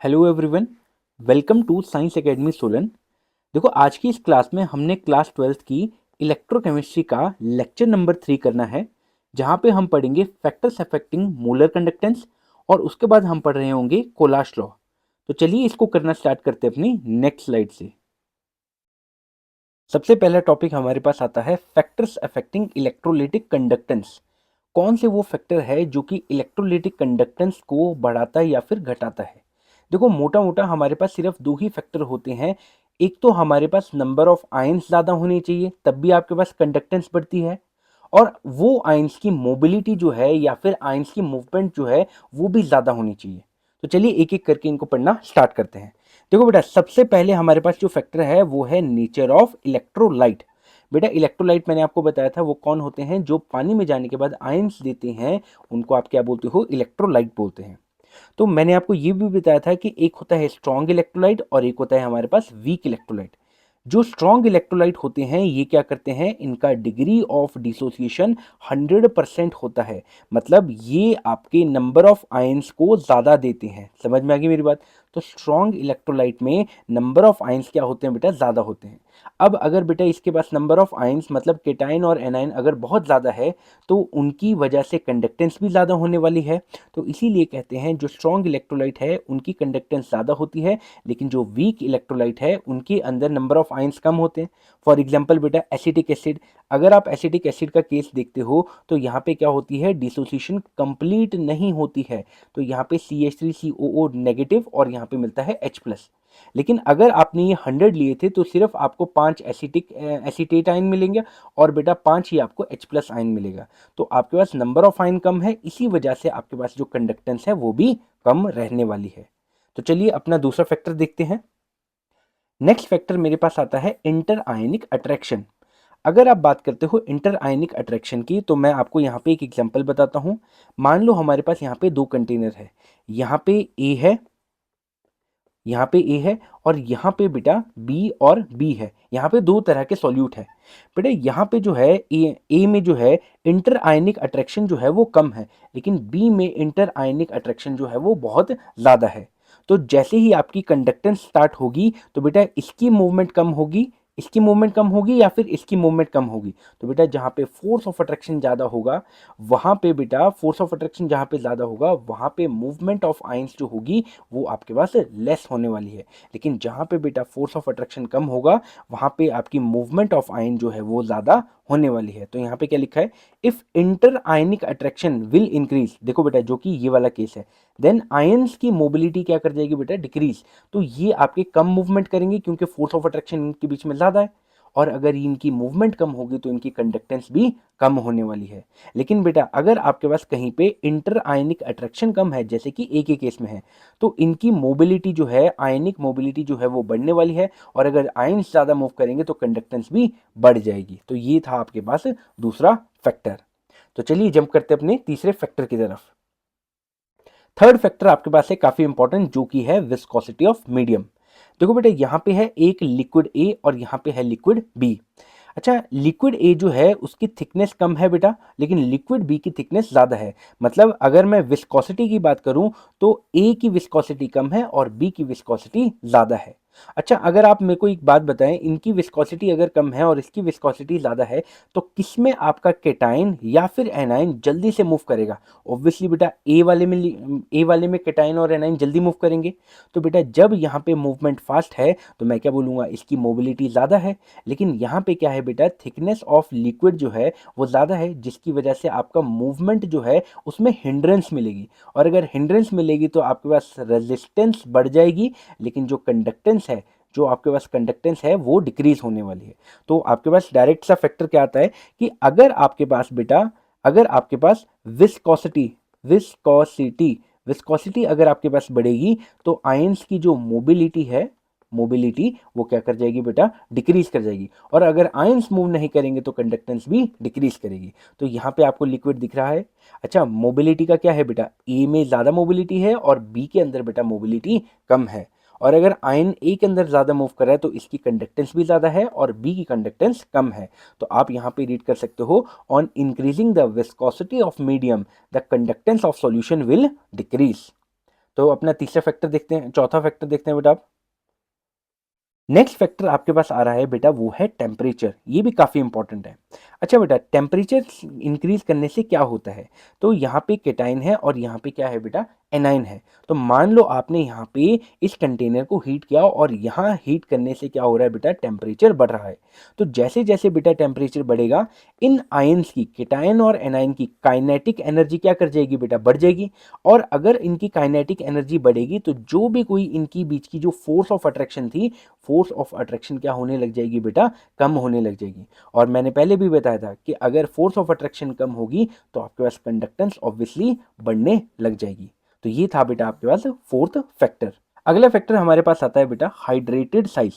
Hello everyone. Welcome to science academy Solan. देखो, आज की इस क्लास में हमने क्लास 12th की इलेक्ट्रोकेमिस्ट्री का लेक्चर नंबर 3 करना है, जहाँ पे हम पढ़ेंगे फैक्टर्स अफेक्टिंग मोलर कंडक्टेंस और उसके बाद हम पढ़ रहे होंगे कोलाश लॉ। तो चलिए इसको करना स्टार्ट करते हैं अपनी नेक्स्ट स्लाइड से। सबसे पहला टॉपिक हमारे पास आता है फैक्टर्स अफेक्टिंग इलेक्ट्रोलिटिक कंडक्टेंस। कौन से वो फैक्टर है जो कि इलेक्ट्रोलिटिक कंडक्टेंस को बढ़ाता है या फिर घटाता है। देखो, मोटा मोटा हमारे पास सिर्फ दो ही फैक्टर होते हैं। एक तो हमारे पास नंबर ऑफ आयंस ज़्यादा होने चाहिए, तब भी आपके पास कंडक्टेंस बढ़ती है। और वो आयंस की मोबिलिटी जो है या फिर आयंस की मूवमेंट जो है वो भी ज़्यादा होनी चाहिए। तो चलिए एक एक करके इनको पढ़ना स्टार्ट करते हैं। देखो बेटा, सबसे पहले हमारे पास जो फैक्टर है वो है नेचर ऑफ इलेक्ट्रोलाइट। बेटा, इलेक्ट्रोलाइट मैंने आपको बताया था वो कौन होते हैं, जो पानी में जाने के बाद आयंस देते हैं, उनको आप क्या बोलते हो, इलेक्ट्रोलाइट बोलते हैं। तो मैंने आपको ये भी बताया था कि एक होता है स्ट्रॉन्ग इलेक्ट्रोलाइट और एक होता है हमारे पास वीक इलेक्ट्रोलाइट। जो स्ट्रॉन्ग इलेक्ट्रोलाइट होते हैं ये क्या करते हैं, इनका डिग्री ऑफ डिसोसिएशन 100% होता है। मतलब ये आपके नंबर ऑफ आयंस को ज़्यादा देते हैं। समझ में आ गई मेरी बात। तो स्ट्रॉन्ग इलेक्ट्रोलाइट में नंबर ऑफ आयंस क्या होते हैं बेटा, ज़्यादा होते हैं। अब अगर बेटा इसके पास नंबर ऑफ आयंस मतलब केटाइन और एनाइन अगर बहुत ज़्यादा है तो उनकी वजह से कंडक्टेंस भी ज़्यादा होने वाली है। तो इसीलिए कहते हैं जो स्ट्रॉन्ग इलेक्ट्रोलाइट है उनकी कंडक्टेंस ज़्यादा होती है, लेकिन जो वीक इलेक्ट्रोलाइट है उनके अंदर नंबर ऑफ आयंस कम होते हैं। फॉर एग्जांपल बेटा, एसिटिक एसिड। अगर आप एसिटिक एसिड का केस देखते हो तो यहाँ पे क्या होती है, डिसोसिएशन कंप्लीट नहीं होती है। तो यहाँ पे CH3COO नेगेटिव और यहाँ पे मिलता है H+। लेकिन अगर आपने ये 100 लिए थे तो सिर्फ आपको 5 एसिटेट आयन मिलेंगे और बेटा 5 ही आपको H+ आयन मिलेगा। तो आपके पास नंबर ऑफ आयन कम है, इसी वजह से आपके पास जो कंडक्टेंस है वो भी कम रहने वाली है। तो चलिए अपना दूसरा फैक्टर देखते हैं। नेक्स्ट फैक्टर मेरे पास आता है इंटर आयनिक अट्रैक्शन। अगर आप बात करते हो इंटर आयनिक अट्रैक्शन की तो मैं आपको यहाँ पे एक एग्जांपल बताता हूँ। मान लो हमारे पास यहाँ पे दो कंटेनर है, यहाँ पे ए है, यहाँ पे ए है और यहाँ पे बेटा बी और बी है। यहाँ पे दो तरह के सॉल्यूट है। बेटा यहाँ पे जो है ए में जो है इंटर आयनिक अट्रैक्शन जो है वो कम है, लेकिन बी में इंटर आयनिक अट्रैक्शन जो है वो बहुत ज़्यादा है। तो जैसे ही आपकी कंडक्टेंस स्टार्ट होगी तो बेटा इसकी मूवमेंट कम होगी, इसकी मूवमेंट कम होगी या फिर इसकी मूवमेंट कम होगी। तो बेटा जहाँ पे फोर्स ऑफ अट्रैक्शन ज़्यादा होगा वहाँ पे बेटा फोर्स ऑफ अट्रैक्शन जहाँ पे ज़्यादा होगा वहाँ पे मूवमेंट ऑफ आयंस जो होगी वो आपके पास लेस होने वाली है। लेकिन जहाँ पे बेटा फोर्स ऑफ अट्रैक्शन कम होगा वहाँ पे आपकी मूवमेंट ऑफ आयन जो है वो ज़्यादा होने वाली है। तो यहाँ पे क्या लिखा है, if inter ionic attraction will increase. देखो बेटा, जो कि ये वाला केस है, देन आयंस की मोबिलिटी क्या कर जाएगी बेटा, डिक्रीज। तो ये आपके कम मूवमेंट करेंगे क्योंकि फोर्स ऑफ अट्रैक्शन इनके बीच में ज़्यादा है। और अगर इनकी मूवमेंट कम होगी तो इनकी कंडक्टेंस भी कम होने वाली है। लेकिन बेटा अगर आपके पास कहीं पे इंटर आयनिक अट्रैक्शन कम है, जैसे कि ए के केस में है, तो इनकी मोबिलिटी जो है, आयनिक मोबिलिटी जो है वो बढ़ने वाली है। और अगर आयंस ज़्यादा मूव करेंगे तो कंडक्टेंस भी बढ़ जाएगी। तो ये था आपके पास दूसरा फैक्टर। तो चलिए जंप करते हैं अपने तीसरे फैक्टर की तरफ। थर्ड फैक्टर आपके पास है काफ़ी इंपॉर्टेंट, जो कि है विस्कोसिटी ऑफ मीडियम। देखो बेटा, यहाँ पे है एक लिक्विड ए और यहाँ पे है लिक्विड बी। अच्छा, लिक्विड ए जो है उसकी थिकनेस कम है बेटा, लेकिन लिक्विड बी की थिकनेस ज़्यादा है। मतलब अगर मैं विस्कोसिटी की बात करूं तो ए की विस्कोसिटी कम है और बी की विस्कोसिटी ज़्यादा है। अच्छा, अगर आप मेरे को एक बात बताएं, इनकी विस्कोसिटी अगर कम है और इसकी विस्कोसिटी ज़्यादा है तो किसमें आपका केटाइन या फिर एनाइन जल्दी से मूव करेगा? ऑब्वियसली बेटा ए वाले में केटाइन और एनाइन जल्दी मूव करेंगे। तो बेटा जब यहाँ पे मूवमेंट फास्ट है तो मैं क्या बोलूँगा, इसकी मोबिलिटी ज़्यादा है। लेकिन यहाँ पे क्या है बेटा, थिकनेस ऑफ लिक्विड जो है वो ज़्यादा है, जिसकी वजह से आपका मूवमेंट जो है उसमें हिंड्रेंस मिलेगी। और अगर हिंड्रेंस मिलेगी तो आपके पास रेजिस्टेंस बढ़ जाएगी, लेकिन जो कंडक्टेंस है, जो आपके पास कंडक्टेंस है वो डिक्रीज होने वाली है। तो आपके पास डायरेक्ट सा फैक्टर क्या आता है कि अगर आपके पास विस्कोसिटी विस्कोसिटी विस्कोसिटी अगर आपके पास बढ़ेगी तो आयंस की जो मोबिलिटी वो क्या कर जाएगी बेटा, डिक्रीज कर जाएगी। और अगर आयंस मूव नहीं करेंगे तो कंडक्टेंस भी डिक्रीज करेगी। तो यहाँ पे आपको लिक्विड दिख रहा है। अच्छा, मोबिलिटी का क्या है बेटा, ए में ज़्यादा मोबिलिटी है और बी के अंदर बेटा मोबिलिटी कम है। और अगर आयन ए के अंदर ज़्यादा मूव कर रहा है तो इसकी कंडक्टेंस भी ज़्यादा है और बी की कंडक्टेंस कम है। तो आप यहाँ पे रीड कर सकते हो, on increasing the viscosity of medium the conductance of solution will decrease. तो अपना तीसरा फैक्टर देखते हैं, चौथा फैक्टर देखते हैं बेटा आप। नेक्स्ट फैक्टर आपके पास आ रहा है बेटा, वो है टेम्परेचर। ये भी काफ़ी इंपॉर्टेंट है। अच्छा बेटा, टेम्परेचर इंक्रीज करने से क्या होता है? तो यहाँ पे केटाइन है और यहाँ पे क्या है बेटा, एनाइन है। तो मान लो आपने यहाँ पे इस कंटेनर को हीट किया और यहाँ हीट करने से क्या हो रहा है बेटा, टेम्परेचर बढ़ रहा है। तो जैसे जैसे बेटा टेम्परेचर बढ़ेगा, इन आयंस की, केटाइन और एनाइन की काइनेटिक एनर्जी क्या कर जाएगी बेटा, बढ़ जाएगी। और अगर इनकी काइनेटिक एनर्जी बढ़ेगी तो जो भी कोई इनकी बीच की जो फोर्स ऑफ अट्रैक्शन थी, फोर्स ऑफ अट्रैक्शन क्या होने लग जाएगी बेटा, कम होने लग जाएगी। और मैंने पहले भी बताया था कि अगर फोर्स ऑफ अट्रैक्शन कम होगी तो आपके पास कंडक्टेंस ऑब्वियसली बढ़ने लग जाएगी। तो ये था बेटा आपके पास फोर्थ फैक्टर। अगला फैक्टर हमारे पास आता है बेटा हाइड्रेटेड साइज।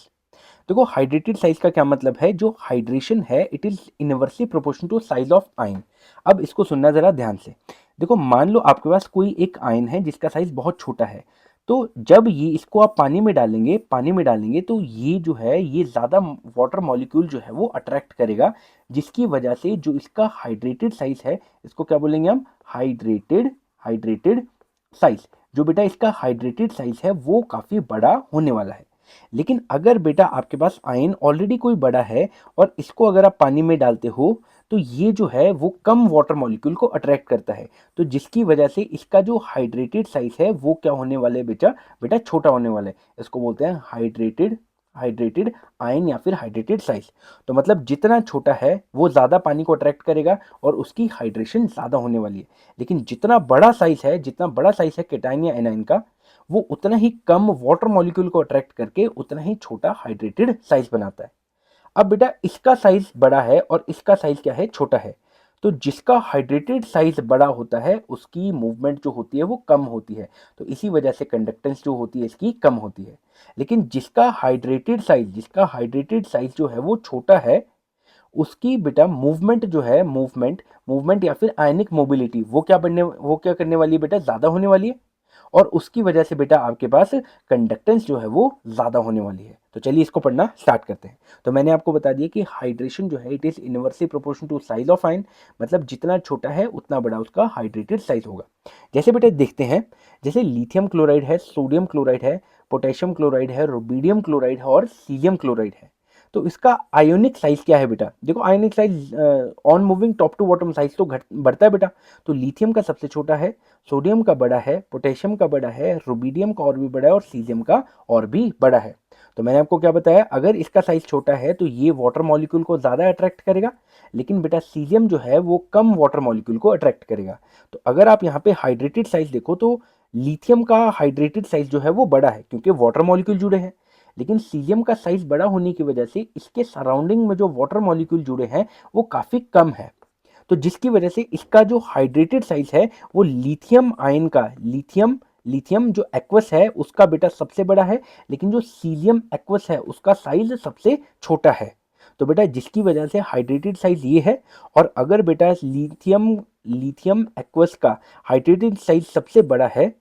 देखो हाइड्रेटेड साइज का क्या मतलब है, जो हाइड्रेशन है it is inversely proportional to size of ion. अब इसको सुनना जरा ध्यान से। देखो मान लो आपके पास कोई एक आयन है जिसका साइज बहुत छोटा है, तो जब ये इसको आप पानी में डालेंगे तो ये जो है ये ज़्यादा वाटर मॉलिक्यूल जो है वो अट्रैक्ट करेगा, जिसकी वजह से जो इसका हाइड्रेटेड साइज है, इसको क्या बोलेंगे हम, हाइड्रेटेड हाइड्रेटेड साइज। जो बेटा इसका हाइड्रेटेड साइज है वो काफ़ी बड़ा होने वाला है। लेकिन अगर बेटा आपके पास आयन ऑलरेडी कोई बड़ा है और इसको अगर आप पानी में डालते हो तो ये जो है वो कम वाटर मॉलिक्यूल को अट्रैक्ट करता है, तो जिसकी वजह से इसका जो हाइड्रेटेड साइज है वो क्या होने वाला है बेटा, छोटा होने वाला है। इसको बोलते हैं हाइड्रेटेड हाइड्रेटेड आयन या फिर हाइड्रेटेड साइज। तो मतलब जितना छोटा है वो ज़्यादा पानी को अट्रैक्ट करेगा और उसकी हाइड्रेशन ज़्यादा होने वाली है। लेकिन जितना बड़ा साइज है केटाइन या एनाइन का, वो उतना ही कम वाटर मॉलिक्यूल को अट्रैक्ट करके उतना ही छोटा हाइड्रेटेड साइज बनाता है। अब बेटा इसका साइज बड़ा है और इसका साइज क्या है, छोटा है। तो जिसका हाइड्रेटेड साइज बड़ा होता है उसकी मूवमेंट जो होती है वो कम होती है, तो इसी वजह से कंडक्टेंस जो होती है इसकी कम होती है। लेकिन जिसका हाइड्रेटेड साइज जो है वो छोटा है, उसकी बेटा मूवमेंट जो है, मूवमेंट या फिर आयनिक मोबिलिटी, वो क्या करने वाली है बेटा, ज़्यादा होने वाली है। और उसकी वजह से बेटा आपके पास कंडक्टेंस जो है वो ज़्यादा होने वाली है। तो चलिए इसको पढ़ना स्टार्ट करते हैं। तो मैंने आपको बता दिया कि हाइड्रेशन जो है it is inversely proportional to size of ion, मतलब जितना छोटा है उतना बड़ा उसका हाइड्रेटेड साइज होगा। जैसे बेटा देखते हैं, जैसे लिथियम क्लोराइड है, सोडियम क्लोराइड है, पोटेशियम क्लोराइड है, रुबिडियम क्लोराइड है और सीलियम क्लोराइड है। तो इसका आयोनिक साइज क्या है बेटा, देखो ionic size on moving top to bottom size तो घट बढ़ता है बेटा। तो लिथियम का सबसे छोटा है, सोडियम का बड़ा है, पोटेशियम का बड़ा है, रुबिडियम का और भी बड़ा है और सीजियम का और भी बड़ा है। तो मैंने आपको क्या बताया, अगर इसका साइज छोटा है तो ये वाटर मॉलिक्यूल को ज़्यादा अट्रैक्ट करेगा, लेकिन बेटा सीजियम जो है वो कम वाटर मॉलिक्यूल को अट्रैक्ट करेगा। तो अगर आप यहाँ पे हाइड्रेटेड साइज देखो तो लिथियम का हाइड्रेटेड साइज जो है वो बड़ा है क्योंकि वाटर मॉलिक्यूल जुड़े हैं। लेकिन सीलियम का साइज बड़ा होने की वजह से इसके सराउंडिंग में जो वाटर मॉलिक्यूल जुड़े हैं वो काफ़ी कम है। तो जिसकी वजह से इसका जो हाइड्रेटेड साइज है वो लिथियम आयन का, लिथियम जो एक्वस है उसका बेटा सबसे बड़ा है, लेकिन जो सीलियम एक्वस है उसका साइज सबसे छोटा है। तो बेटा जिसकी वजह से हाइड्रेटेड साइज ये है। और अगर बेटा लिथियम एक्वस का हाइड्रेटेड साइज सबसे बड़ा है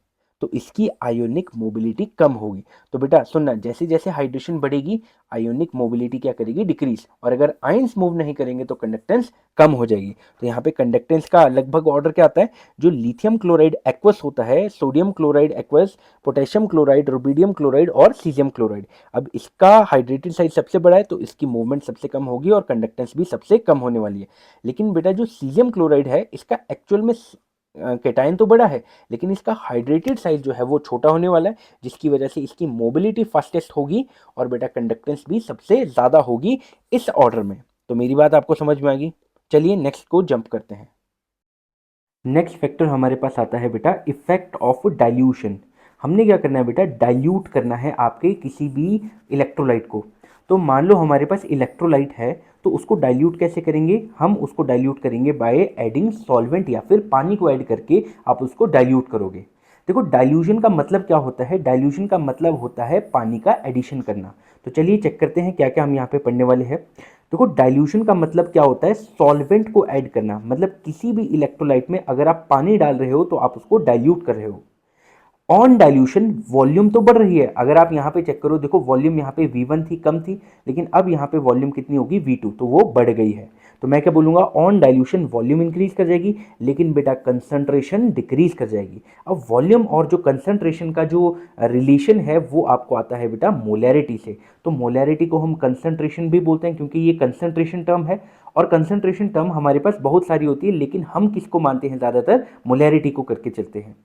तो इसकी आयोनिक मोबिलिटी कम होगी। तो बेटा सुनना, जैसे जैसे हाइड्रेशन बढ़ेगी आयोनिक मोबिलिटी क्या करेगी, डिक्रीज। और अगर आयंस मूव नहीं करेंगे तो कंडक्टेंस कम हो जाएगी। तो यहाँ पे कंडक्टेंस का लगभग ऑर्डर क्या आता है, जो लिथियम क्लोराइड एक्वस होता है, sodium chloride aqueous, potassium chloride, rubidium chloride और सीजियम क्लोराइड। अब इसका हाइड्रेटेड साइज सबसे बड़ा है तो इसकी मूवमेंट सबसे कम होगी और कंडक्टेंस भी सबसे कम होने वाली है। लेकिन बेटा जो सीजियम क्लोराइड है इसका एक्चुअल में केटाइन तो बड़ा है, लेकिन इसका हाइड्रेटेड साइज जो है वो छोटा होने वाला है, जिसकी वजह से इसकी मोबिलिटी फास्टेस्ट होगी और बेटा कंडक्टेंस भी सबसे ज़्यादा होगी इस ऑर्डर में। तो मेरी बात आपको समझ में आ गई। चलिए नेक्स्ट को जंप करते हैं। नेक्स्ट फैक्टर हमारे पास आता है बेटा इफेक्ट ऑफ डाइल्यूशन। हमने क्या करना है बेटा, डाइल्यूट करना है आपके किसी भी इलेक्ट्रोलाइट को। तो मान लो हमारे पास इलेक्ट्रोलाइट है, तो उसको डाइल्यूट कैसे करेंगे, हम उसको डाइल्यूट करेंगे बाय एडिंग सॉल्वेंट या फिर पानी को ऐड करके आप उसको डाइल्यूट करोगे। देखो डाइल्यूशन का मतलब क्या होता है, डाइल्यूशन का मतलब होता है पानी का एडिशन करना। तो चलिए चेक करते हैं क्या क्या हम यहाँ पे पढ़ने वाले हैं। देखो डाइल्यूशन का मतलब क्या होता है, सॉल्वेंट को ऐड करना, मतलब किसी भी इलेक्ट्रोलाइट में अगर आप पानी डाल रहे हो तो आप उसको डाइल्यूट कर रहे हो। ऑन डाइल्यूशन वॉल्यूम तो बढ़ रही है, अगर आप यहाँ पे चेक करो, देखो वॉल्यूम यहाँ पे V1 थी, कम थी, लेकिन अब यहाँ पे वॉल्यूम कितनी होगी V2, तो वो बढ़ गई है। तो मैं क्या बोलूँगा, ऑन डाइल्यूशन वॉल्यूम इंक्रीज कर जाएगी, लेकिन बेटा कंसंट्रेशन डिक्रीज कर जाएगी। अब वॉल्यूम और जो कंसंट्रेशन का जो रिलेशन है वो आपको आता है बेटा मोलैरिटी से। तो मोलैरिटी को हम कंसंट्रेशन भी बोलते हैं क्योंकि ये कंसंट्रेशन टर्म है, और कंसंट्रेशन टर्म हमारे पास बहुत सारी होती है, लेकिन हम किसको मानते हैं, ज़्यादातर मोलैरिटी को करके चलते हैं।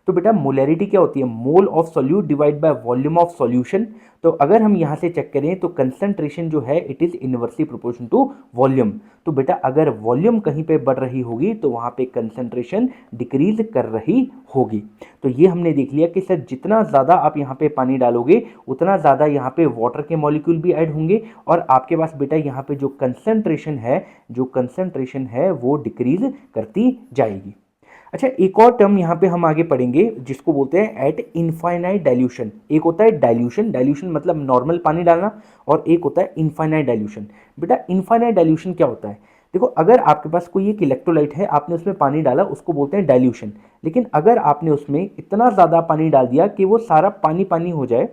तो बेटा मोलैरिटी क्या होती है, mole of solute divide by volume of solution. तो अगर हम यहाँ से चेक करें तो कंसंट्रेशन जो है it is inversely proportion to volume. तो बेटा अगर वॉल्यूम कहीं पे बढ़ रही होगी तो वहाँ पे कंसंट्रेशन डिक्रीज कर रही होगी। तो ये हमने देख लिया कि सर जितना ज़्यादा आप यहाँ पे पानी डालोगे उतना ज़्यादा यहाँ पे वाटर के मॉलिक्यूल भी ऐड होंगे, और आपके पास बेटा यहाँ पे जो कंसंट्रेशन है वो डिक्रीज करती जाएगी। अच्छा, एक और टर्म यहाँ पे हम आगे पढ़ेंगे जिसको बोलते हैं एट इनफाइनाइट डाइल्यूशन। एक होता है डाइल्यूशन, डाइल्यूशन मतलब नॉर्मल पानी डालना, और एक होता है इनफाइनाइट डाइल्यूशन। बेटा इनफाइनाइट डाइल्यूशन क्या होता है, देखो अगर आपके पास कोई एक इलेक्ट्रोलाइट है, आपने उसमें पानी डाला, उसको बोलते हैं डाइल्यूशन। लेकिन अगर आपने उसमें इतना ज़्यादा पानी डाल दिया कि वो सारा पानी पानी हो जाए,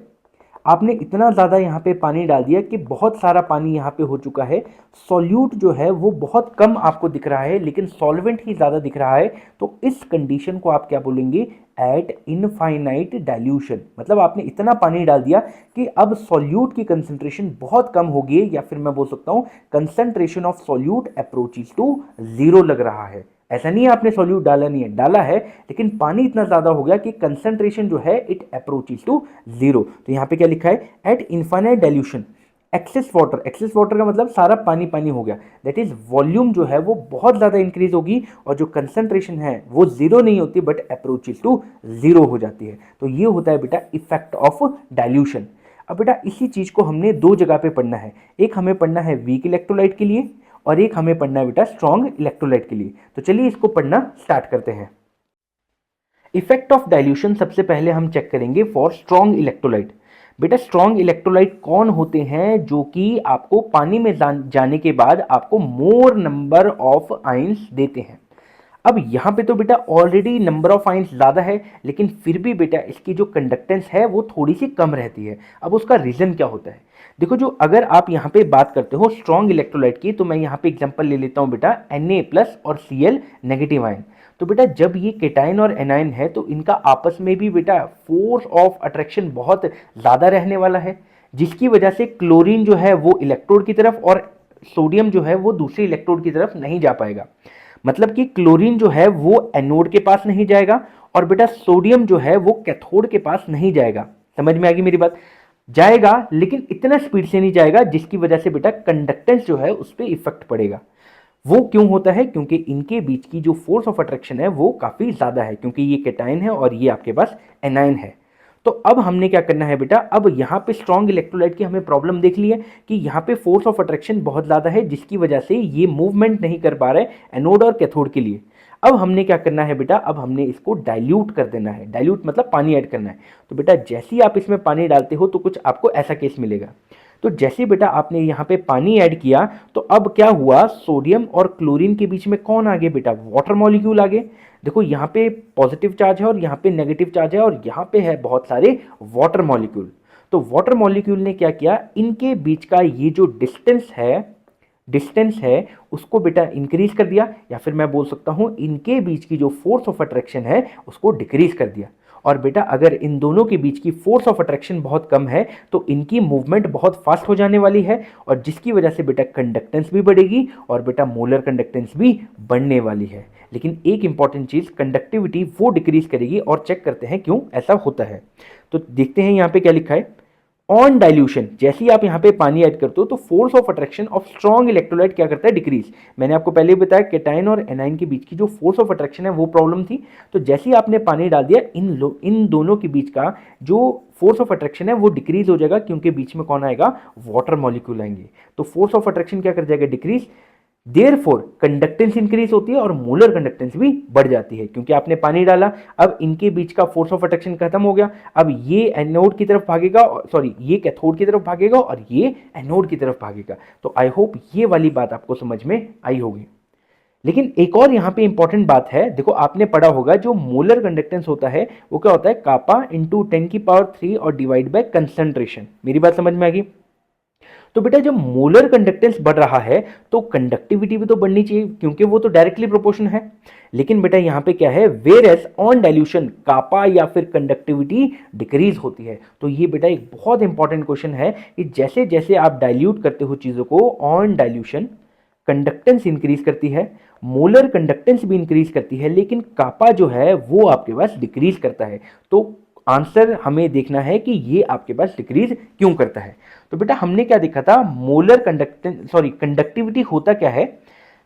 आपने इतना ज़्यादा यहाँ पे पानी डाल दिया कि बहुत सारा पानी यहाँ पे हो चुका है, सॉल्यूट जो है वो बहुत कम आपको दिख रहा है लेकिन सॉल्वेंट ही ज़्यादा दिख रहा है, तो इस कंडीशन को आप क्या बोलेंगे, एट इनफाइनाइट डाइल्यूशन। मतलब आपने इतना पानी डाल दिया कि अब सॉल्यूट की कंसंट्रेशन बहुत कम हो गई, या फिर मैं बोल सकता हूँ concentration of solute approaches to zero लग रहा है। ऐसा नहीं है आपने सॉल्यूट डाला नहीं है, डाला है, लेकिन पानी इतना ज़्यादा हो गया कि कंसंट्रेशन जो है इट अप्रोचेस टू जीरो। तो यहाँ पे क्या लिखा है, eight infinite dilution excess water. Excess water का मतलब सारा पानी पानी हो गया, दैट इज वॉल्यूम जो है वो बहुत ज़्यादा इंक्रीज होगी, और जो कंसंट्रेशन है वो जीरो नहीं होती बट अप्रोचेस टू जीरो हो जाती है। तो ये होता है बेटा इफेक्ट ऑफ डाइल्यूशन। अब बेटा इसी चीज़ को हमने दो जगह पे पढ़ना है, एक हमें पढ़ना है वीक इलेक्ट्रोलाइट के लिए, और एक हमें पढ़ना है बेटा स्ट्रॉन्ग इलेक्ट्रोलाइट के लिए। तो चलिए इसको पढ़ना स्टार्ट करते हैं। इफेक्ट ऑफ डाइल्यूशन सबसे पहले हम चेक करेंगे फॉर स्ट्रॉन्ग इलेक्ट्रोलाइट। बेटा स्ट्रॉन्ग इलेक्ट्रोलाइट कौन होते हैं, जो कि आपको पानी में जाने के बाद आपको मोर नंबर ऑफ आयंस देते हैं। अब यहाँ पे तो बेटा ऑलरेडी नंबर ऑफ आयंस ज़्यादा है, लेकिन फिर भी बेटा इसकी जो कंडक्टेंस है वो थोड़ी सी कम रहती है। अब उसका रीज़न क्या होता है, देखो जो अगर आप यहाँ पे बात करते हो स्ट्रॉन्ग इलेक्ट्रोलाइट की, तो मैं यहाँ पे एग्जांपल ले लेता हूँ बेटा Na+ और Cl नेगेटिव आयन। तो बेटा जब ये केटाइन और एनायन है तो इनका आपस में भी बेटा फोर्स ऑफ अट्रैक्शन बहुत ज़्यादा रहने वाला है, जिसकी वजह से क्लोरीन जो है वो इलेक्ट्रोड की तरफ और सोडियम जो है वो दूसरे इलेक्ट्रोड की तरफ नहीं जा पाएगा। मतलब कि क्लोरीन जो है वो एनोड के पास नहीं जाएगा, और बेटा सोडियम जो है वो कैथोड के पास नहीं जाएगा। समझ में आ गई मेरी बात, जाएगा लेकिन इतना स्पीड से नहीं जाएगा, जिसकी वजह से बेटा कंडक्टेंस जो है उस पर इफेक्ट पड़ेगा। वो क्यों होता है, क्योंकि इनके बीच की जो फोर्स ऑफ अट्रैक्शन है वो काफ़ी ज़्यादा है, क्योंकि ये कैटाइन है और ये आपके पास एनाइन है। तो अब हमने क्या करना है बेटा, अब यहाँ पे स्ट्रॉन्ग इलेक्ट्रोलाइट की हमें प्रॉब्लम देख ली है कि यहाँ पे फोर्स ऑफ अट्रैक्शन बहुत ज़्यादा है, जिसकी वजह से ये मूवमेंट नहीं कर पा रहे एनोड और कैथोड के लिए। अब हमने क्या करना है बेटा, अब हमने इसको डाइल्यूट कर देना है। डाइल्यूट मतलब पानी ऐड करना है। तो बेटा जैसे ही आप इसमें पानी डालते हो तो कुछ आपको ऐसा केस मिलेगा। तो जैसे बेटा आपने यहाँ पे पानी ऐड किया, तो अब क्या हुआ, सोडियम और क्लोरीन के बीच में कौन आगे बेटा, वाटर मॉलिक्यूल आगे। देखो यहाँ पे पॉजिटिव चार्ज है और यहाँ पे नेगेटिव चार्ज है, और यहाँ पे है बहुत सारे वाटर मॉलिक्यूल। तो वाटर मॉलिक्यूल ने क्या किया, इनके बीच का ये जो डिस्टेंस है उसको बेटा इंक्रीज कर दिया, या फिर मैं बोल सकता हूँ इनके बीच की जो फोर्स ऑफ अट्रैक्शन है उसको डिक्रीज कर दिया। और बेटा अगर इन दोनों के बीच की फोर्स ऑफ अट्रैक्शन बहुत कम है तो इनकी मूवमेंट बहुत फास्ट हो जाने वाली है, और जिसकी वजह से बेटा कंडक्टेंस भी बढ़ेगी और बेटा मोलर कंडक्टेंस भी बढ़ने वाली है। लेकिन एक इंपॉर्टेंट चीज़, कंडक्टिविटी वो डिक्रीज करेगी, और चेक करते हैं क्यों ऐसा होता है। तो देखते हैं यहाँ पे क्या लिखा है, ऑन डाइल्यूशन जैसे ही आप यहाँ पे पानी ऐड करते हो तो force of attraction of strong electrolyte क्या करता है, डिक्रीज। मैंने आपको पहले ही बताया कैटाइन और एनाइन के बीच की जो फोर्स ऑफ अट्रैक्शन है वो प्रॉब्लम थी। तो जैसे ही आपने पानी डाल दिया, इन दोनों के बीच का जो फोर्स ऑफ अट्रैक्शन है वो डिक्रीज हो जाएगा, क्योंकि बीच में कौन आएगा, वाटर मॉलिक्यूल आएंगे। तो फोर्स ऑफ अट्रैक्शन क्या कर जाएगा, डिक्रीज। देयरफॉर कंडक्टेंस इंक्रीज होती है और मोलर कंडक्टेंस भी बढ़ जाती है, क्योंकि आपने पानी डाला। अब इनके बीच का फोर्स ऑफ अट्रैक्शन खत्म हो गया, अब ये एनोड की तरफ भागेगा, सॉरी ये कैथोड की तरफ भागेगा और ये एनोड की तरफ भागेगा। तो आई होप ये वाली बात आपको समझ में आई होगी। लेकिन एक और यहाँ पे इंपॉर्टेंट बात है, देखो आपने पढ़ा होगा जो मोलर कंडक्टेंस होता है वो क्या होता है, कापा इंटू 10⁻³ और डिवाइड बाय कंसंट्रेशन। मेरी बात समझ में आ गई? तो बेटा जब मोलर कंडक्टेंस बढ़ रहा है तो कंडक्टिविटी भी तो बढ़नी चाहिए, क्योंकि वो तो डायरेक्टली प्रोपोर्शन है। लेकिन बेटा यहाँ पे क्या है, वेर एज ऑन डाइल्यूशन कापा या फिर कंडक्टिविटी डिक्रीज होती है। तो ये बेटा एक बहुत इंपॉर्टेंट क्वेश्चन है कि जैसे जैसे आप डाइल्यूट करते हो चीजों को, ऑन डाइल्यूशन कंडक्टेंस इंक्रीज करती है, मोलर कंडक्टेंस भी इंक्रीज करती है, लेकिन कापा जो है वो आपके पास डिक्रीज करता है। तो आंसर हमें देखना है कि ये आपके पास डिक्रीज क्यों करता है। तो बेटा हमने क्या देखा था, मोलर कंडक्टेंस सॉरी कंडक्टिविटी होता क्या है,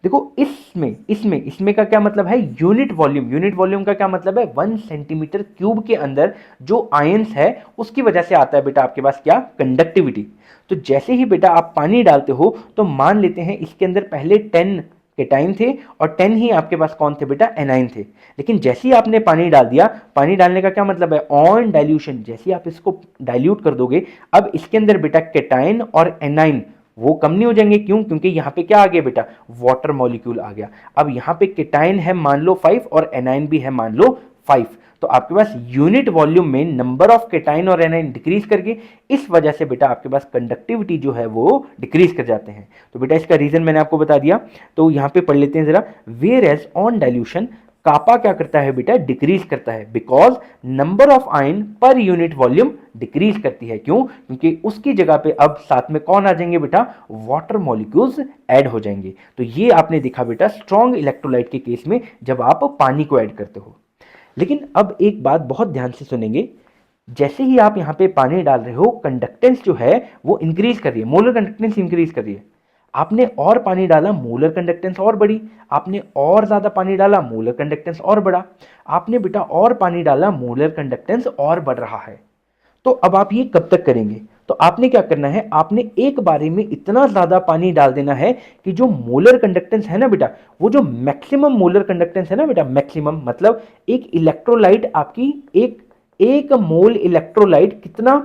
देखो इसमें इसमें इसमें का क्या मतलब है, यूनिट वॉल्यूम। यूनिट वॉल्यूम का क्या मतलब है, 1 सेंटीमीटर क्यूब के अंदर जो आयंस है उसकी वजह से आता है बेटा आपके पास क्या, कंडक्टिविटी। तो जैसे ही बेटा आप पानी डालते हो तो मान लेते हैं इसके अंदर पहले 10 केटाइन थे और 10 ही आपके पास कौन थे बेटा, एनाइन थे। लेकिन जैसे ही आपने पानी डाल दिया, पानी डालने का क्या मतलब है, ऑन डाइल्यूशन, जैसे ही आप इसको डाइल्यूट कर दोगे, अब इसके अंदर बेटा केटाइन और एनाइन वो कम नहीं हो जाएंगे, क्यों, क्योंकि यहाँ पे क्या आ गया बेटा, वाटर मॉलिक्यूल आ गया। अब यहाँ पे केटाइन है मान लो 5 और एनाइन भी है मान लो 5, तो आपके पास यूनिट वॉल्यूम में नंबर ऑफ केटाइन और एनाइन डिक्रीज करके इस वजह से बेटा आपके पास कंडक्टिविटी जो है वो डिक्रीज कर जाते हैं। तो बेटा इसका रीजन मैंने आपको बता दिया। तो यहाँ पे पढ़ लेते हैं जरा, वेयर एज ऑन डाइल्यूशन कापा क्या करता है बेटा, डिक्रीज करता है, because number of ion per unit volume decrease करती है। क्यों, क्योंकि उसकी जगह पे अब साथ में कौन आ जाएंगे बेटा, वाटर मॉलिक्यूल्स ऐड हो जाएंगे। तो ये आपने देखा बेटा स्ट्रॉन्ग इलेक्ट्रोलाइट के केस में जब आप पानी को ऐड करते हो। लेकिन अब एक बात बहुत ध्यान से सुनेंगे, जैसे ही आप यहां पे पानी डाल रहे हो कंडक्टेंस जो है वो इंक्रीज कर रही है, मोलर कंडक्टेंस इंक्रीज कर रही है। आपने और पानी डाला, मोलर कंडक्टेंस और बढ़ी, आपने और ज्यादा पानी डाला, मोलर कंडक्टेंस और बढ़ा, आपने बेटा और पानी डाला, मोलर कंडक्टेंस और बढ़ रहा है। तो अब आप ये कब तक करेंगे, तो आपने क्या करना है, आपने एक बारी में इतना ज्यादा पानी डाल देना है कि जो मोलर कंडक्टेंस है ना बेटा, वो जो मैक्सिमम मोलर कंडक्टेंस है ना बेटा, मैक्सिमम मतलब एक इलेक्ट्रोलाइट आपकी एक एक मोल इलेक्ट्रोलाइट कितना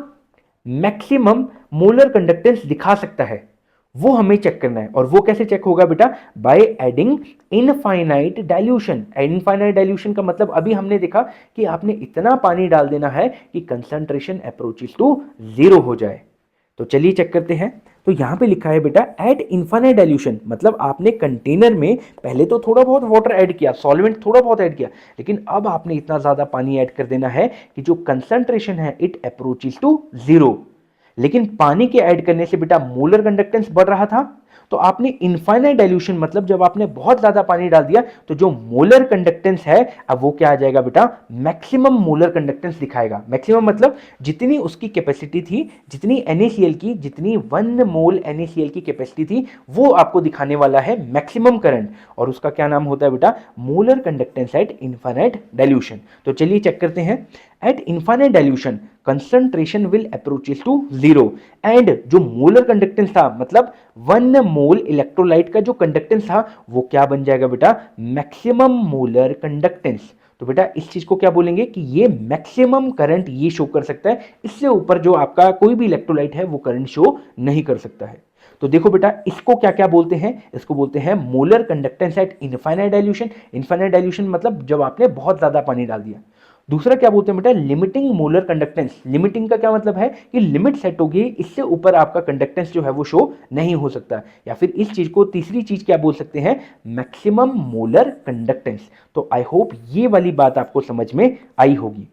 मैक्सिमम मोलर कंडक्टेंस दिखा सकता है, वो हमें चेक करना है। और वो कैसे चेक होगा बेटा, by adding infinite dilution. Infinite dilution का मतलब अभी हमने देखा कि आपने इतना पानी डाल देना है कि कंसंट्रेशन अप्रोचेस टू 0 हो जाए। तो चलिए चेक करते हैं। तो यहां पे लिखा है बेटा एट इनफाइनाइट डाइल्यूशन, मतलब आपने कंटेनर में पहले तो थोड़ा बहुत वाटर ऐड किया, सॉल्वेंट थोड़ा बहुत ऐड किया, लेकिन अब आपने इतना ज्यादा पानी ऐड कर देना है कि जो कंसंट्रेशन है इट अप्रोचेस टू 0। लेकिन पानी के ऐड करने से बेटा मोलर कंडक्टेंस बढ़ रहा था, तो आपने इनफाइनाइट डाइल्यूशन मतलब जब आपने बहुत ज्यादा पानी डाल दिया तो जो मोलर कंडक्टेंस है अब वो क्या आ जाएगा बेटा, मैक्सिमम मोलर कंडक्टेंस दिखाएगा। मैक्सिमम मतलब जितनी उसकी कैपेसिटी थी, जितनी NaCl की, जितनी 1 मोल NaCl की कैपेसिटी थी वो आपको दिखाने वाला है मैक्सिमम करंट, और उसका क्या नाम होता है बेटा, molar conductance at infinite dilution. तो चलिए चेक करते हैं। At infinite dilution concentration will approaches to 0 and जो मोलर कंडक्टेंस था मतलब 1 मोल इलेक्ट्रोलाइट का जो कंडक्टेंस था वो क्या बन जाएगा बेटा, मैक्सिमम मोलर कंडक्टेंस। तो बेटा इस चीज को क्या बोलेंगे कि ये मैक्सिमम करंट ये शो कर सकता है, इससे ऊपर जो आपका कोई भी इलेक्ट्रोलाइट है वो करंट शो नहीं कर सकता है। तो देखो बेटा इसको क्या क्या बोलते हैं, इसको बोलते हैं molar conductance at infinite dilution. Infinite dilution मतलब जब आपने बहुत ज्यादा पानी डाल दिया। दूसरा क्या बोलते हैं बेटा, लिमिटिंग मोलर कंडक्टेंस। लिमिटिंग का क्या मतलब है कि लिमिट सेट होगी, इससे ऊपर आपका कंडक्टेंस जो है वो शो नहीं हो सकता। या फिर इस चीज को तीसरी चीज क्या बोल सकते हैं, मैक्सिमम मोलर कंडक्टेंस। तो आई होप ये वाली बात आपको समझ में आई होगी।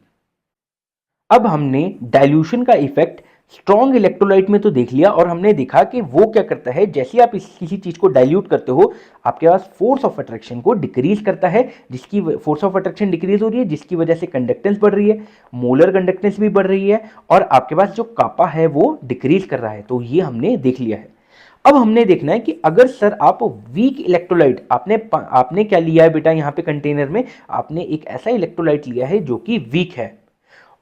अब हमने डाइल्यूशन का इफेक्ट स्ट्रॉन्ग इलेक्ट्रोलाइट में तो देख लिया, और हमने देखा कि वो क्या करता है, जैसे आप किसी चीज को डाइल्यूट करते हो आपके पास फोर्स ऑफ अट्रैक्शन को डिक्रीज करता है, जिसकी फोर्स ऑफ अट्रैक्शन डिक्रीज हो रही है जिसकी वजह से कंडक्टेंस बढ़ रही है, मोलर कंडक्टेंस भी बढ़ रही है, और आपके पास जो कापा है वो डिक्रीज कर रहा है। तो ये हमने देख लिया है। अब हमने देखना है कि अगर सर आप वीक इलेक्ट्रोलाइट, आपने क्या लिया है बेटा, यहाँ पे कंटेनर में आपने एक ऐसा इलेक्ट्रोलाइट लिया है जो कि वीक है।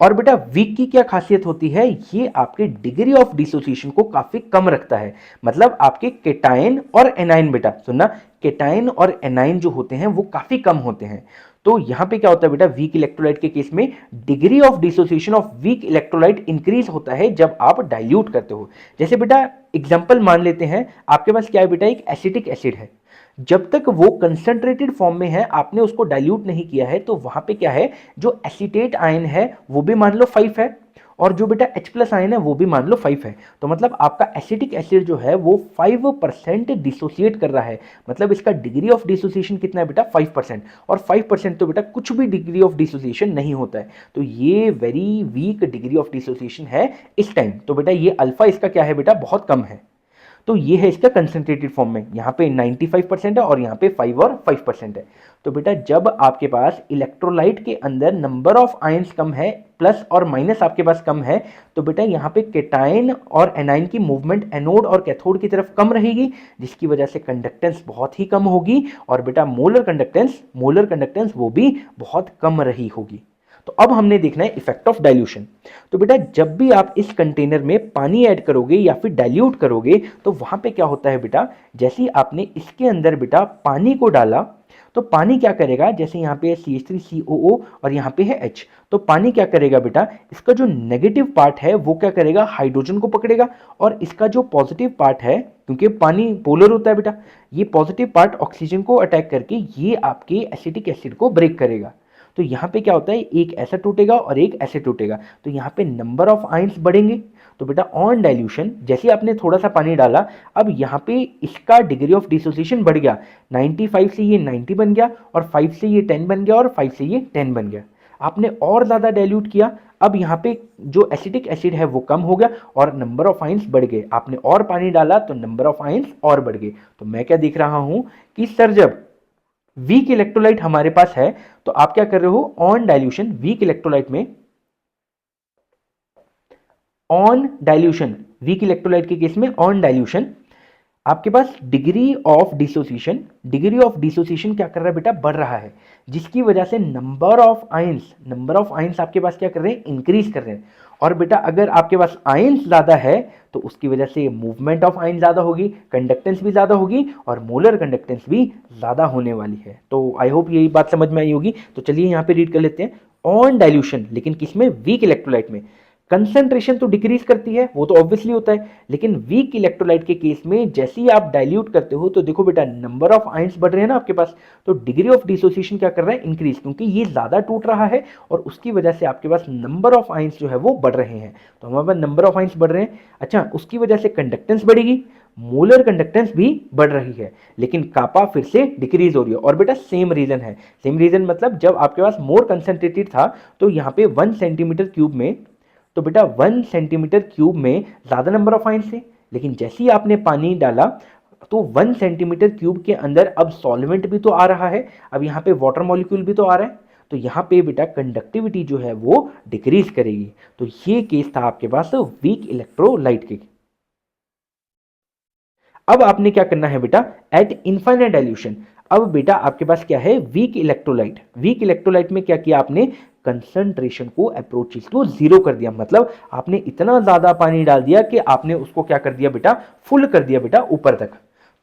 और बेटा वीक की क्या खासियत होती है, ये आपके डिग्री ऑफ डिसोसिएशन को काफी कम रखता है। मतलब आपके केटाइन और एनाइन, बेटा सुनना, केटाइन और एनाइन जो होते हैं वो काफी कम होते हैं। तो यहां पे क्या होता है बेटा, वीक इलेक्ट्रोलाइट के केस में degree of dissociation of weak electrolyte increase होता है जब आप डाइल्यूट करते हो। जैसे बेटा एग्जांपल मान लेते हैं, आपके पास क्या है बेटा, एक एसिटिक एसिड है। जब तक वो कंसंट्रेटेड फॉर्म में है, आपने उसको डाइल्यूट नहीं किया है, तो वहां पे क्या है, जो एसीटेट आयन है वो भी मान लो 5 है, और जो बेटा H प्लस आयन है वो भी मान लो 5 है। तो मतलब आपका एसिटिक एसिड जो है वो 5% डिसोसिएट कर रहा है। मतलब इसका डिग्री ऑफ डिसोसिएशन कितना है बेटा, 5%। और 5% तो बेटा कुछ भी डिग्री ऑफ डिसोसिएशन नहीं होता है, तो ये very weak degree of dissociation है इस टाइम। तो बेटा ये अल्फा इसका क्या है बेटा, बहुत कम है। तो ये है इसका कंसंट्रेटेड फॉर्म में, यहाँ पे 95% है और यहाँ पे 5 और 5% है। तो बेटा जब आपके पास इलेक्ट्रोलाइट के अंदर नंबर ऑफ आयंस कम है, प्लस और माइनस आपके पास कम है, तो बेटा यहाँ पे केटाइन और एनाइन की मूवमेंट एनोड और कैथोड की तरफ कम रहेगी, जिसकी वजह से कंडक्टेंस बहुत ही कम होगी, और बेटा मोलर कंडक्टेंस वो भी बहुत कम रही होगी। तो अब हमने देखना है इफेक्ट ऑफ डाइल्यूशन। तो बेटा जब भी आप इस कंटेनर में पानी ऐड करोगे या फिर डाइल्यूट करोगे, तो वहां पे क्या होता है बेटा, जैसे ही आपने इसके अंदर बेटा पानी को डाला, तो पानी क्या करेगा, जैसे यहाँ पे CH3COO और यहाँ पे है H, तो पानी क्या करेगा बेटा, इसका जो नेगेटिव पार्ट है वो क्या करेगा, हाइड्रोजन को पकड़ेगा, और इसका जो पॉजिटिव पार्ट है, क्योंकि पानी पोलर होता है बेटा, ये पॉजिटिव पार्ट ऑक्सीजन को अटैक करके ये आपके एसिटिक एसिड को ब्रेक करेगा। तो यहाँ पे क्या होता है, एक ऐसा टूटेगा और एक ऐसे टूटेगा, तो यहाँ पे नंबर ऑफ आयंस बढ़ेंगे। तो बेटा ऑन डाइल्यूशन जैसे आपने थोड़ा सा पानी डाला, अब यहाँ पे इसका डिग्री ऑफ डिसोसिएशन बढ़ गया, 95 से ये 90 बन गया, और 5 से ये 10 बन गया, और 5 से ये 10 बन गया। आपने और ज़्यादा डाइल्यूट किया, अब यहाँ पे जो एसिटिक एसिड है वो कम हो गया और नंबर ऑफ आयंस बढ़ गए। आपने और पानी डाला तो नंबर ऑफ आयंस और बढ़ गए। तो मैं क्या देख रहा हूँ कि सर जब वीक इलेक्ट्रोलाइट हमारे पास है, तो आप क्या कर रहे हो, ऑन डाइल्यूशन वीक इलेक्ट्रोलाइट में, ऑन डाइल्यूशन वीक इलेक्ट्रोलाइट के केस में ऑन डाइल्यूशन आपके पास डिग्री ऑफ डिसोसिएशन क्या कर रहा है बेटा, बढ़ रहा है, जिसकी वजह से नंबर ऑफ आयंस आपके पास क्या कर रहे हैं, इंक्रीज कर रहे हैं। और बेटा अगर आपके पास आयंस ज्यादा है, तो उसकी वजह से मूवमेंट ऑफ आयंस ज्यादा होगी, कंडक्टेंस भी ज्यादा होगी, और मोलर कंडक्टेंस भी ज्यादा होने वाली है। तो आई होप यही बात समझ में आई होगी। तो चलिए यहाँ पे रीड कर लेते हैं, ऑन डाइल्यूशन, लेकिन किसमें, वीक इलेक्ट्रोलाइट में कंसंट्रेशन तो डिक्रीज करती है, वो तो ऑब्वियसली होता है, लेकिन वीक इलेक्ट्रोलाइट के केस में जैसे ही आप डाइल्यूट करते हो, तो देखो बेटा नंबर ऑफ आयंस बढ़ रहे हैं ना आपके पास, तो डिग्री ऑफ डिसोसिएशन क्या कर रहा है, इंक्रीज, क्योंकि ये ज्यादा टूट रहा है और उसकी वजह से आपके पास नंबर ऑफ आयंस जो है वो बढ़ रहे हैं। तो हमारे पास नंबर ऑफ आयंस बढ़ रहे हैं, अच्छा उसकी वजह से कंडक्टेंस बढ़ेगी, मोलर कंडक्टेंस भी बढ़ रही है, लेकिन कापा फिर से डिक्रीज हो रही है। और बेटा सेम रीजन है, सेम रीजन मतलब जब आपके पास मोर कंसंट्रेटेड था, तो यहाँ पे 1 सेंटीमीटर क्यूब में, तो बेटा 1 सेंटीमीटर क्यूब में ज्यादा नंबर ऑफ आयंस थे, लेकिन जैसे ही आपने पानी डाला, तो 1 सेंटीमीटर क्यूब के अंदर अब सॉल्वेंट भी तो आ रहा है, अब यहाँ पे वाटर मॉलिक्यूल भी तो आ रहा है, तो यहाँ पे बेटा कंडक्टिविटी जो है वो डिक्रीज करेगी। तो ये केस था आपके पास वीक इलेक्ट्रोलाइट के। अब आपने क्या करना है बेटा, एट इनफाइनाइट डाइल्यूशन, अब बेटा आपके पास क्या है, वीक इलेक्ट्रोलाइट में क्या किया आपने, कंसंट्रेशन को अप्रोचेस को जीरो कर दिया, मतलब आपने इतना ज्यादा पानी डाल दिया कि आपने उसको क्या कर दिया बेटा, फुल कर दिया बेटा ऊपर तक।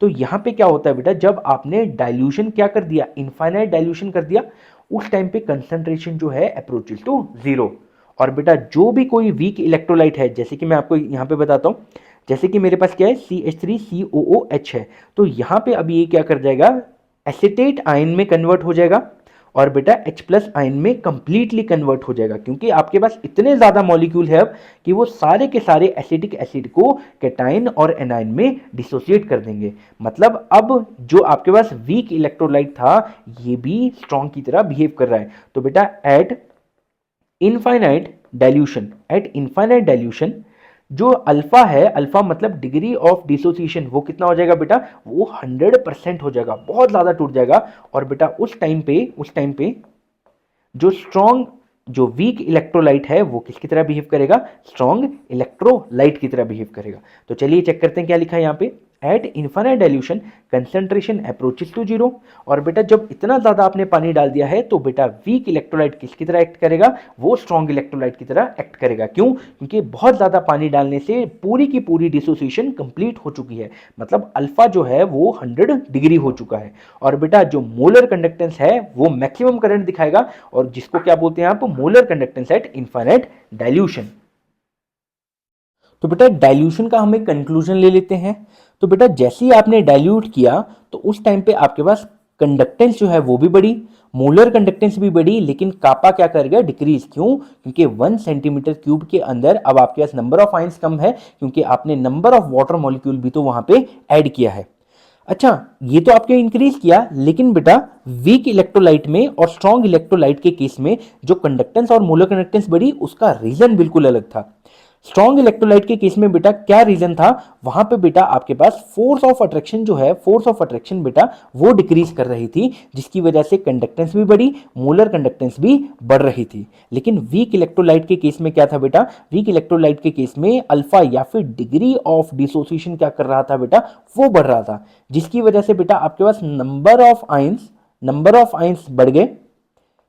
तो यहां पे क्या होता है बेटा, जब आपने डाइल्यूशन क्या कर दिया, इनफाइनाइट डाइल्यूशन कर दिया, उस टाइम पे कंसंट्रेशन जो है अप्रोचेस टू जीरो। और बेटा जो भी कोई वीक इलेक्ट्रोलाइट है, जैसे कि मैं आपको यहां पे बताता हूं, जैसे कि मेरे पास क्या है, CH3COOH है, तो यहां पे अभी ये क्या कर जाएगा, एसिटेट आयन में कन्वर्ट हो जाएगा, और बेटा H प्लस आयन में कंप्लीटली कन्वर्ट हो जाएगा, क्योंकि आपके पास इतने ज्यादा मॉलिक्यूल है अब कि वो सारे के सारे एसिटिक एसिड को कैटाइन और एनाइन में डिसोसिएट कर देंगे। मतलब अब जो आपके पास वीक इलेक्ट्रोलाइट था, ये भी स्ट्रॉन्ग की तरह बिहेव कर रहा है। तो बेटा एट इनफाइनाइट डाइल्यूशन जो अल्फा है, अल्फा मतलब डिग्री ऑफ डिसोसिएशन, वो कितना हो जाएगा बेटा, वो 100% हो जाएगा, बहुत ज्यादा टूट जाएगा। और बेटा उस टाइम पे जो वीक इलेक्ट्रोलाइट है वो किसकी तरह बिहेव करेगा, स्ट्रॉन्ग इलेक्ट्रोलाइट की तरह बिहेव करेगा। तो चलिए चेक करते हैं क्या लिखा है यहाँ पे, at infinite dilution concentration approaches to zero. और बेटा जब इतना ज्यादा आपने पानी डाल दिया है, तो बेटा वीक इलेक्ट्रोलाइट किसकी तरह एक्ट करेगा, वो स्ट्रॉन्ग इलेक्ट्रोलाइट की तरह एक्ट करेगा। क्यों, क्योंकि बहुत ज्यादा पानी डालने से पूरी की पूरी डिसोसिएशन कंप्लीट हो चुकी है, मतलब अल्फा जो है वो 100 डिग्री हो चुका है। और बेटा जो मोलर कंडक्टेंस है वो मैक्सिमम करंट दिखाएगा, और जिसको क्या बोलते हैं आप, molar conductance at infinite dilution. तो बेटा डाइल्यूशन का हम एक कंक्लूजन ले लेते हैं। तो बेटा जैसे ही आपने डाइल्यूट किया तो उस टाइम पे आपके पास कंडक्टेंस जो है वो भी बढ़ी, मोलर कंडक्टेंस भी बढ़ी, लेकिन कापा क्या कर गया, डिक्रीज। क्यों? क्योंकि 1 सेंटीमीटर क्यूब के अंदर अब आपके पास नंबर ऑफ आयंस कम है, क्योंकि आपने नंबर ऑफ वाटर मॉलिक्यूल भी तो वहां पे ऐड किया है। अच्छा, ये तो आपके इंक्रीज किया, लेकिन बेटा वीक इलेक्ट्रोलाइट में और स्ट्रॉन्ग इलेक्ट्रोलाइट के केस में जो कंडक्टेंस और मोलर कंडक्टेंस बढ़ी उसका रीजन बिल्कुल अलग था। स्ट्रॉन्ग इलेक्ट्रोलाइट के केस में बेटा क्या रीजन था, वहां पे बेटा आपके पास फोर्स ऑफ अट्रैक्शन जो है, फोर्स ऑफ अट्रैक्शन बेटा वो डिक्रीज कर रही थी, जिसकी वजह से कंडक्टेंस भी बढ़ी, मोलर कंडक्टेंस भी बढ़ रही थी। लेकिन वीक इलेक्ट्रोलाइट के केस में क्या था बेटा, वीक इलेक्ट्रोलाइट के केस में अल्फा या फिर डिग्री ऑफ डिसोसिएशन क्या कर रहा था बेटा, वो बढ़ रहा था, जिसकी वजह से बेटा आपके पास नंबर ऑफ आयंस बढ़ गए,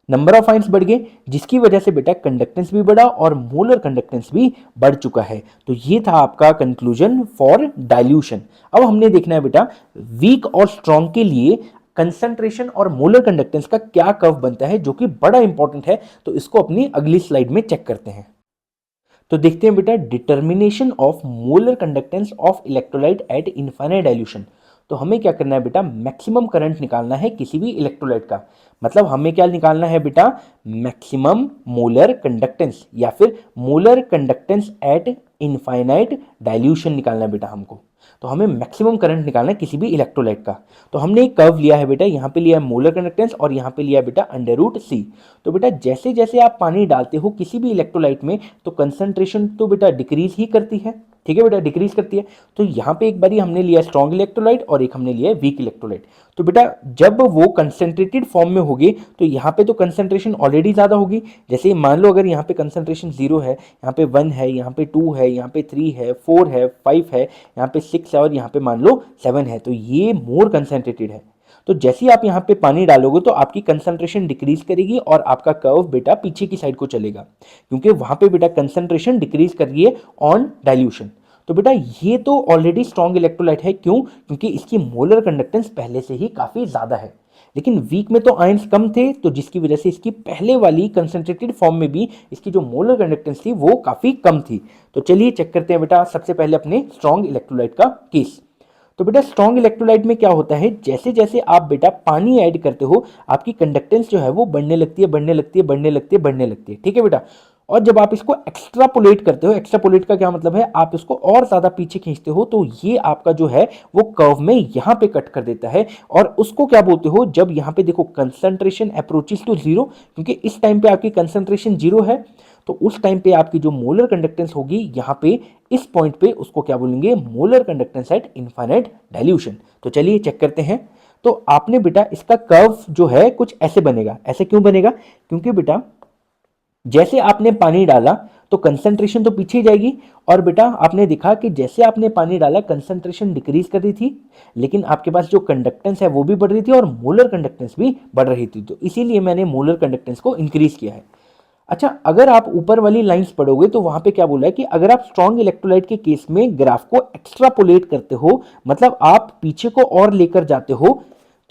नंबर ऑफ आयंस बढ़ गए, जिसकी वजह से बेटा कंडक्टेंस भी बढ़ा और मोलर कंडक्टेंस भी बढ़ चुका है। तो ये था आपका कंक्लूजन फॉर डाइल्यूशन। अब हमने देखना है बेटा वीक और स्ट्रॉन्ग के लिए कंसंट्रेशन और मोलर कंडक्टेंस का क्या कर्व बनता है, जो कि बड़ा इंपॉर्टेंट है। तो इसको अपनी अगली स्लाइड में चेक करते हैं। तो देखते हैं बेटा determination of molar conductance of electrolyte eight infinite dilution. तो हमें क्या करना है बेटा, मैक्सिमम करंट निकालना है किसी भी इलेक्ट्रोलाइट का। मतलब हमें क्या निकालना है बेटा, मैक्सिमम मोलर कंडक्टेंस या फिर molar conductance at infinite dilution निकालना है बेटा हमको। तो हमें मैक्सिमम करंट निकालना है किसी भी इलेक्ट्रोलाइट का। तो हमने एक कर्व लिया है बेटा, यहाँ पे लिया है मोलर कंडक्टेंस और यहाँ पे लिया है बेटा √C। तो बेटा जैसे जैसे आप पानी डालते हो किसी भी इलेक्ट्रोलाइट में तो कंसंट्रेशन तो बेटा डिक्रीज ही करती है, ठीक है बेटा, डिक्रीज करती है। तो यहाँ पे एक बारी हमने लिया स्ट्रॉन्ग इलेक्ट्रोलाइट और एक हमने लिया है वीक इलेक्ट्रोलाइट। तो बेटा जब वो कंसेंट्रेटेड फॉर्म में होगी तो यहाँ पे तो कंसेंट्रेशन ऑलरेडी ज़्यादा होगी। जैसे मान लो अगर यहाँ पे कंसेंट्रेशन 0 है, यहाँ पे 1 है, यहाँ पे 2 है, यहाँ पे 3 है, 4 है, 5 है, यहाँ पे 6 है और यहाँ पे मान लो 7 है, तो ये मोर कंसेंट्रेटेड है। तो जैसे ही आप यहाँ पे पानी डालोगे तो आपकी कंसंट्रेशन डिक्रीज करेगी और आपका कर्व बेटा पीछे की साइड को चलेगा, क्योंकि वहां पे बेटा कंसंट्रेशन डिक्रीज कर रही है ऑन डाइल्यूशन। तो बेटा ये तो ऑलरेडी स्ट्रॉन्ग इलेक्ट्रोलाइट है। क्यों? क्योंकि इसकी मोलर कंडक्टेंस पहले से ही काफी ज्यादा है। लेकिन वीक में तो आयंस कम थे, तो जिसकी वजह से इसकी पहले वाली कंसंट्रेटेड फॉर्म में भी इसकी जो मोलर कंडक्टेंस थी वो काफी कम थी। तो चलिए चेक करते हैं बेटा सबसे पहले अपने स्ट्रॉन्ग इलेक्ट्रोलाइट का केस। तो बेटा स्ट्रॉन्ग इलेक्ट्रोलाइट में क्या होता है, जैसे जैसे आप बेटा पानी ऐड करते हो आपकी कंडक्टेंस जो है वो बढ़ने लगती है, बढ़ने लगती है, बढ़ने लगती है, बढ़ने लगती है, ठीक है बेटा। और जब आप इसको एक्स्ट्रापोलेट करते हो, एक्स्ट्रापोलेट का क्या मतलब है, आप इसको और ज्यादा पीछे खींचते हो, तो ये आपका जो है वो कर्व में यहां पे कट कर देता है। और उसको क्या बोलते हो, जब यहां पे देखो कंसंट्रेशन अप्रोचेस टू जीरो, क्योंकि इस टाइम पे आपकी कंसंट्रेशन जीरो है, तो उस टाइम पे आपकी जो मोलर कंडक्टेंस होगी यहां पे इस पॉइंट पे उसको क्या बोलेंगे, molar conductance at infinite dilution. तो चलिए चेक करते हैं। तो आपने बेटा इसका कर्व जो है कुछ ऐसे बनेगा। ऐसे क्यों बनेगा? क्योंकि बेटा जैसे आपने पानी डाला तो कंसंट्रेशन तो पीछे जाएगी, और बेटा आपने देखा कि जैसे आपने पानी डाला कंसंट्रेशन डिक्रीज कर रही थी, लेकिन आपके पास जो कंडक्टेंस है वो भी बढ़ रही थी और मोलर कंडक्टेंस भी बढ़ रही थी। तो इसीलिए मैंने मोलर कंडक्टेंस को इंक्रीज किया है। अच्छा, अगर आप ऊपर वाली लाइंस पढ़ोगे तो वहां पे क्या बोला है कि अगर आप स्ट्रॉन्ग इलेक्ट्रोलाइट के केस में ग्राफ को एक्स्ट्रापोलेट करते हो, मतलब आप पीछे को और लेकर जाते हो,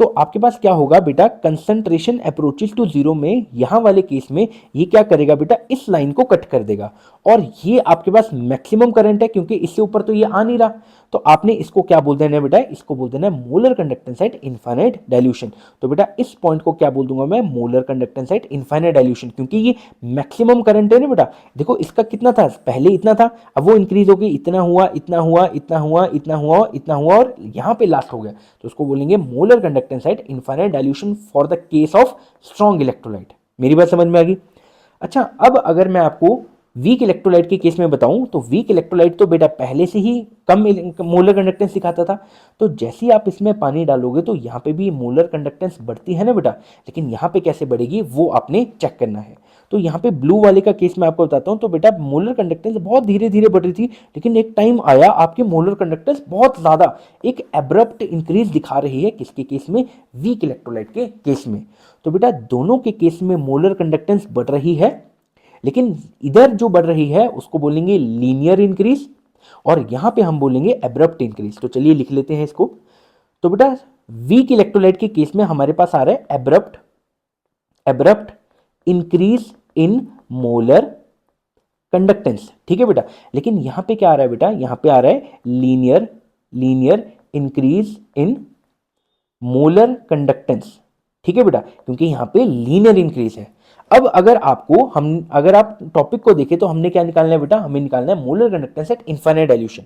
तो आपके पास क्या होगा बेटा, कंसंट्रेशन अप्रोचेस टू जीरो में यहां वाले केस में ये क्या करेगा बेटा, इस लाइन को कट कर देगा और ये आपके पास मैक्सिमम करंट है, क्योंकि इससे ऊपर तो ये आ नहीं रहा। तो आपने इसको क्या बोल देना है बेटा, इसको बोल देना है molar conductance at infinite dilution. तो बेटा इस पॉइंट को क्या बोल दूंगा मैं, molar conductance at infinite dilution, क्योंकि ये मैक्सिमम करंट है ना बेटा। देखो इसका कितना था, पहले इतना था, अब वो इंक्रीज हो गई, इतना हुआ, इतना हुआ, इतना हुआ, इतना हुआ, इतना हुआ और यहां पे लास्ट हो गया। तो उसको बोलेंगे molar conductance at infinite dilution for the case of strong electrolyte. मेरी बात समझ में आ गई? अच्छा, अब अगर मैं आपको वीक इलेक्ट्रोलाइट के केस में बताऊं तो वीक इलेक्ट्रोलाइट तो बेटा पहले से ही कम मोलर कंडक्टेंस दिखाता था। तो जैसे ही आप इसमें पानी डालोगे तो यहाँ पे भी मोलर कंडक्टेंस बढ़ती है ना बेटा, लेकिन यहाँ पे कैसे बढ़ेगी वो आपने चेक करना है। तो यहाँ पे ब्लू वाले का केस मैं आपको बताता हूँ। तो बेटा मोलर कंडक्टेंस बहुत धीरे धीरे बढ़ रही थी, लेकिन एक टाइम आया आपकी मोलर कंडक्टेंस बहुत ज्यादा एक एब्रप्ट इंक्रीज दिखा रही है। किसके केस में? वीक इलेक्ट्रोलाइट के केस में। तो बेटा दोनों के केस में मोलर कंडक्टेंस बढ़ रही है, लेकिन इधर जो बढ़ रही है उसको बोलेंगे लीनियर इंक्रीज और यहां पे हम बोलेंगे एब्रप्ट इंक्रीज। तो चलिए लिख लेते हैं इसको। तो बेटा वीक इलेक्ट्रोलाइट के केस में हमारे पास आ रहा है abrupt increase in molar conductance, ठीक है बेटा। लेकिन यहाँ पे क्या आ रहा है बेटा, यहाँ पे आ रहा है linear linear increase in molar conductance, ठीक है बेटा, क्योंकि यहां पे लीनियर इंक्रीज है। अब अगर आप टॉपिक को देखें तो हमने क्या निकालना है बेटा, हमें निकालना है molar conductance at infinite dilution.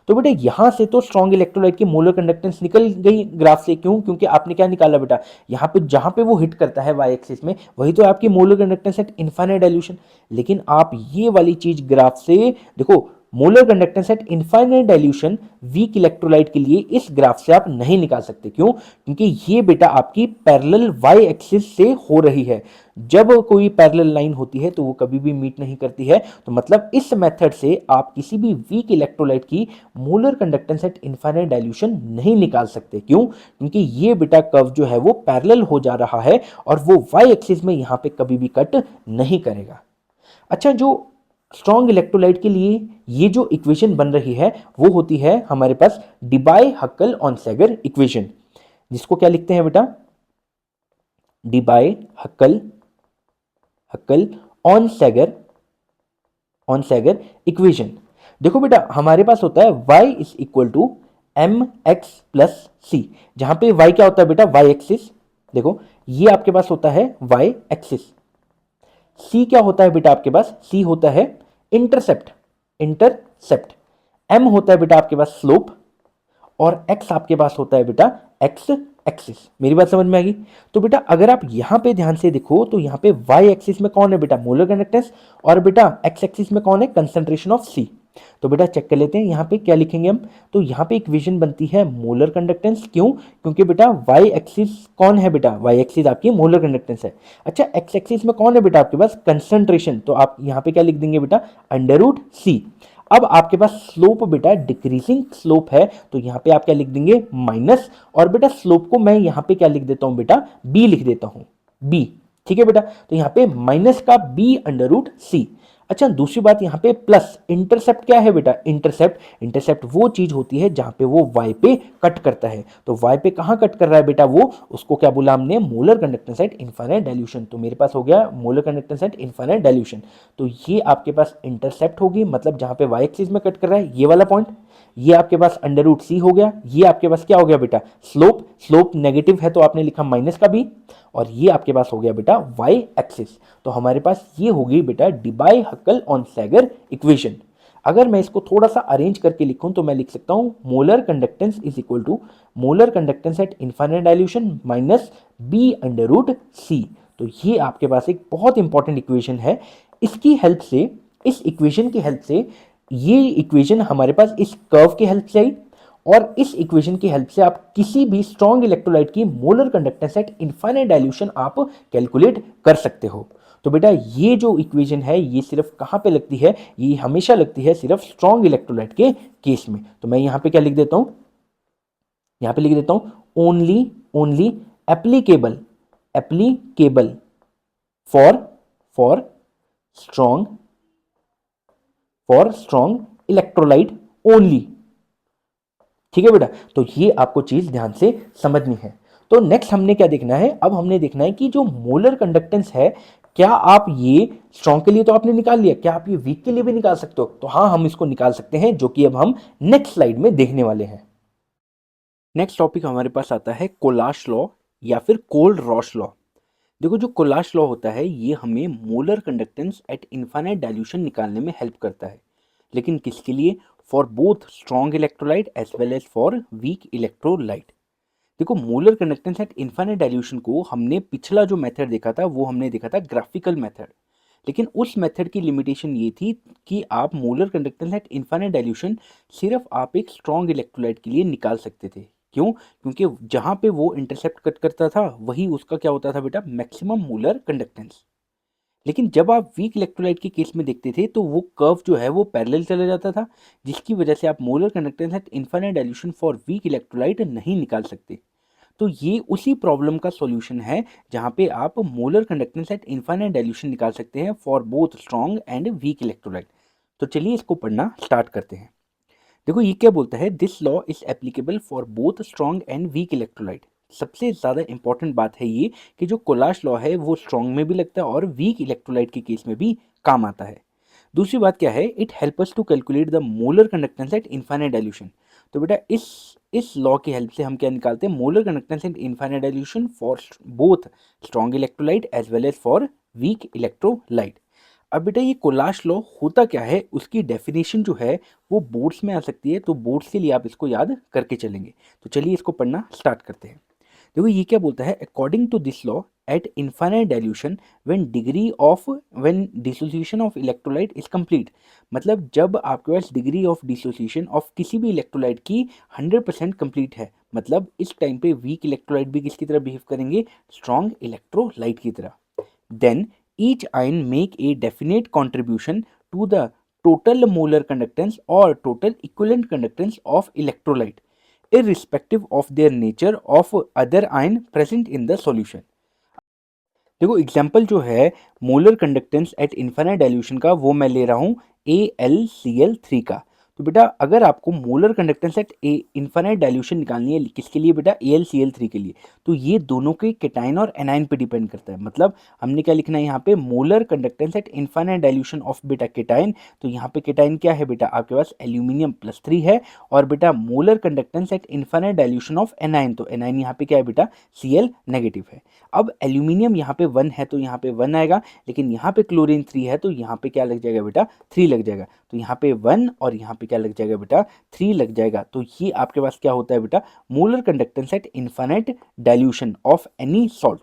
तो बेटा यहां से तो स्ट्रॉन्ग इलेक्ट्रोलाइट की मोलर कंडक्टेंस निकल गई ग्राफ से, क्यों, क्योंकि आपने क्या निकाला बेटा, यहां पे जहां पे वो हिट करता है वाई एक्सिस में, वही तो आपकी molar conductance at infinite dilution. लेकिन आप ये वाली चीज ग्राफ से देखो, molar conductance at infinite dilution weak electrolyte के लिए इस ग्राफ से आप नहीं निकाल सकते, क्यों, क्योंकि ये बेटा आपकी पैरेलल वाई एक्सिस से हो रही है। जब कोई पैरेलल लाइन होती है तो वो कभी भी मीट नहीं करती है, तो मतलब इस मेथड से आप किसी भी वीक इलेक्ट्रोलाइट की molar conductance at infinite dilution नहीं निकाल सकते, क्यों, क्योंकि ये बेटा कर्व जो है वो पैरेलल हो जा रहा है और वो वाई एक्सिस में यहां पे कभी भी कट नहीं करेगा। अच्छा, जो स्ट्रॉन्ग इलेक्ट्रोलाइट के लिए ये जो इक्वेशन बन रही है वो होती है हमारे पास डिबाय हक्कल ऑनसैगर इक्वेशन, जिसको क्या लिखते हैं बेटा, डिबाय हक्कल हक्कल ऑनसैगर ऑनसैगर इक्वेशन। देखो बेटा हमारे पास होता है y is equal to M X plus C, जहां पे y क्या होता है बेटा, y एक्सिस। देखो ये आपके पास होता है y एक्सिस, c क्या होता है बेटा आपके पास, c होता है इंटरसेप्ट इंटरसेप्ट, m होता है बेटा आपके पास स्लोप, और x आपके पास होता है बेटा x एक्सिस। मेरी बात समझ में आ गई। तो बेटा अगर आप यहां पे ध्यान से देखो तो यहां पे y एक्सिस में कौन है बेटा, मोलर कंडक्टेंस, और बेटा x एक्सिस में कौन है, कंसंट्रेशन ऑफ C। तो बेटा चेक कर लेते हैं यहां पे क्या लिखेंगे हम। तो यहां पे इक्वेशन बनती है मोलर कंडक्टेंस, क्यों, क्योंकि बेटा y एक्सिस कौन है बेटा, y एक्सिस आपकी मोलर कंडक्टेंस है। अच्छा, x एक्सिस में कौन है बेटा आपके पास, कंसंट्रेशन, तो आप यहां पे क्या लिख देंगे बेटा, अंडर रूट C। अब आपके पास स्लोप बेटा डिक्रीजिंग स्लोप है, तो यहां पे आप क्या लिख देंगे, माइनस, और बेटा स्लोप को मैं यहां पे क्या लिख देता हूं बेटा, बी लिख देता हूं, बी, ठीक है बेटा। तो यहां पे माइनस का बी अंडर रूट सी। अच्छा, दूसरी बात यहां पे प्लस, इंटरसेप्ट क्या है बेटा, इंटरसेप्ट इंटरसेप्ट वो चीज होती है जहां पे वो y पे कट करता है, तो y पे कहां कट कर रहा है बेटा, वो उसको क्या बोला हमने, molar conductance at infinite dilution. तो मेरे पास हो गया molar conductance at infinite dilution. तो ये आपके पास इंटरसेप्ट होगी, मतलब जहां पे y एक्सिस में कट कर रहा है ये वाला पॉइंट, ये आपके पास अंडर रूट सी हो गया, ये आपके पास क्या हो गया बेटा, स्लोप, स्लोप नेगेटिव है तो आपने लिखा माइनस का बी, और ये आपके पास हो गया बेटा y एक्सिस। तो हमारे पास ये होगी बेटा डिबाय हक्कल ऑनसैगर इक्वेशन। अगर मैं इसको थोड़ा सा अरेंज करके लिखूं तो मैं लिख सकता हूं molar conductance is equal to molar conductance at infinite dilution minus B under root C. तो ये आपके पास एक बहुत इंपॉर्टेंट इक्वेशन है। इसकी हेल्प से, इस इक्वेशन की हेल्प से, ये इक्वेशन हमारे पास इस कर्व की हेल्प से आई, और इस इक्वेशन की हेल्प से आप किसी भी स्ट्रॉन्ग इलेक्ट्रोलाइट की molar conductance at infinite dilution आप कैलकुलेट कर सकते हो। तो बेटा ये जो इक्वेशन है ये सिर्फ कहां पे लगती है, ये हमेशा लगती है सिर्फ स्ट्रॉन्ग इलेक्ट्रोलाइट के केस में। तो मैं यहां पे क्या लिख देता हूं, यहां पे लिख देता हूं only only applicable applicable for for strong electrolyte only, ठीक है बेटा। तो ये आपको चीज ध्यान से समझनी है। तो नेक्स्ट हमने क्या देखना है, अब हमने देखना है कि जो मोलर कंडक्टेंस है, क्या आप ये स्ट्रॉन्ग के लिए तो आपने निकाल लिया, क्या आप ये वीक के लिए भी निकाल सकते हो, तो हाँ हम इसको निकाल सकते हैं, जो कि अब हम नेक्स्ट स्लाइड में देखने वाले हैं। नेक्स्ट टॉपिक हमारे पास आता है कोलाश लॉ या फिर कोल्ड रॉश लॉ। देखो जो कोलाश लॉ होता है ये हमें molar conductance at infinite dilution निकालने में हेल्प करता है, लेकिन किसके लिए, for both strong electrolyte as well as for weak electrolyte. देखो molar conductance at infinite dilution को हमने पिछला जो मेथड देखा था वो हमने देखा था ग्राफिकल मेथड, लेकिन उस मेथड की लिमिटेशन ये थी कि आप molar conductance at infinite dilution सिर्फ आप एक स्ट्रॉन्ग इलेक्ट्रोलाइट के लिए निकाल सकते थे, क्यों, क्योंकि जहां पे वो इंटरसेप्ट कट करता था वही उसका क्या होता था बेटा, मैक्सिमम मोलर कंडक्टेंस। लेकिन जब आप वीक इलेक्ट्रोलाइट के केस में देखते थे तो वो कर्व जो है वो पैरेलल चला जाता था, जिसकी वजह से आप molar conductance at infinite dilution for weak electrolyte नहीं निकाल सकते। तो ये उसी प्रॉब्लम का सॉल्यूशन है जहां पे आप molar conductance at infinite dilution निकाल सकते हैं for both strong and weak electrolyte. तो चलिए इसको पढ़ना स्टार्ट करते हैं। देखो ये क्या बोलता है, this law is applicable for both strong and weak electrolyte. सबसे ज़्यादा इंपॉर्टेंट बात है ये कि जो कोलाश लॉ है वो स्ट्रॉन्ग में भी लगता है और वीक इलेक्ट्रोलाइट के केस में भी काम आता है। दूसरी बात क्या है, it help us to calculate the molar conductance at infinite dilution. तो बेटा इस लॉ की हेल्प से हम क्या निकालते हैं, molar conductance at infinite dilution for both strong electrolyte as well as for weak electrolyte. अब बेटा ये कोलाश लॉ होता क्या है, उसकी डेफिनेशन जो है वो बोर्ड्स में आ सकती है, तो बोर्ड्स के लिए आप इसको याद करके चलेंगे। तो चलिए इसको पढ़ना स्टार्ट करते हैं। देखो ये क्या बोलता है, according to this law at infinite dilution when dissociation of electrolyte is complete, मतलब जब आपके पास डिग्री ऑफ डिसोसिएशन ऑफ किसी भी इलेक्ट्रोलाइट की 100% कंप्लीट है, मतलब इस टाइम पे वीक इलेक्ट्रोलाइट भी किसकी तरह बिहेव करेंगे, स्ट्रॉन्ग इलेक्ट्रोलाइट की तरह। Then each ion make a definite contribution to the total molar conductance or total equivalent conductance of electrolyte, irrespective of their nature of other ion present in the solution। देखो example जो है molar conductance at infinite dilution का, वो मैं ले रहा हूँ AlCl3 का। तो बेटा अगर आपको molar conductance at infinite dilution निकालनी है, किसके लिए बेटा, AlCl3 के लिए, तो ये दोनों के केटाइन और एनाइन पे डिपेंड करता है। मतलब हमने क्या लिखना है यहाँ पे, molar conductance at infinite dilution of बेटा केटाइन। तो यहाँ पे केटाइन क्या है बेटा, आपके पास एल्यूमिनियम +3 है। और बेटा molar conductance at infinite dilution of anion, तो एनाइन यहाँ पे क्या है बेटा, Cl नेगेटिव है। अब एल्यूमिनियम यहाँ पे 1 है तो यहाँ पे 1 आएगा, लेकिन यहाँ पे क्लोरीन 3 है तो यहाँ पे क्या लग जाएगा बेटा, 3 लग जाएगा। तो यहाँ पे 1 और यहाँ पे क्या लग जाएगा बेटा, 3 लग जाएगा। तो ये आपके पास क्या होता है बेटा, molar conductance at infinite dilution of any salt.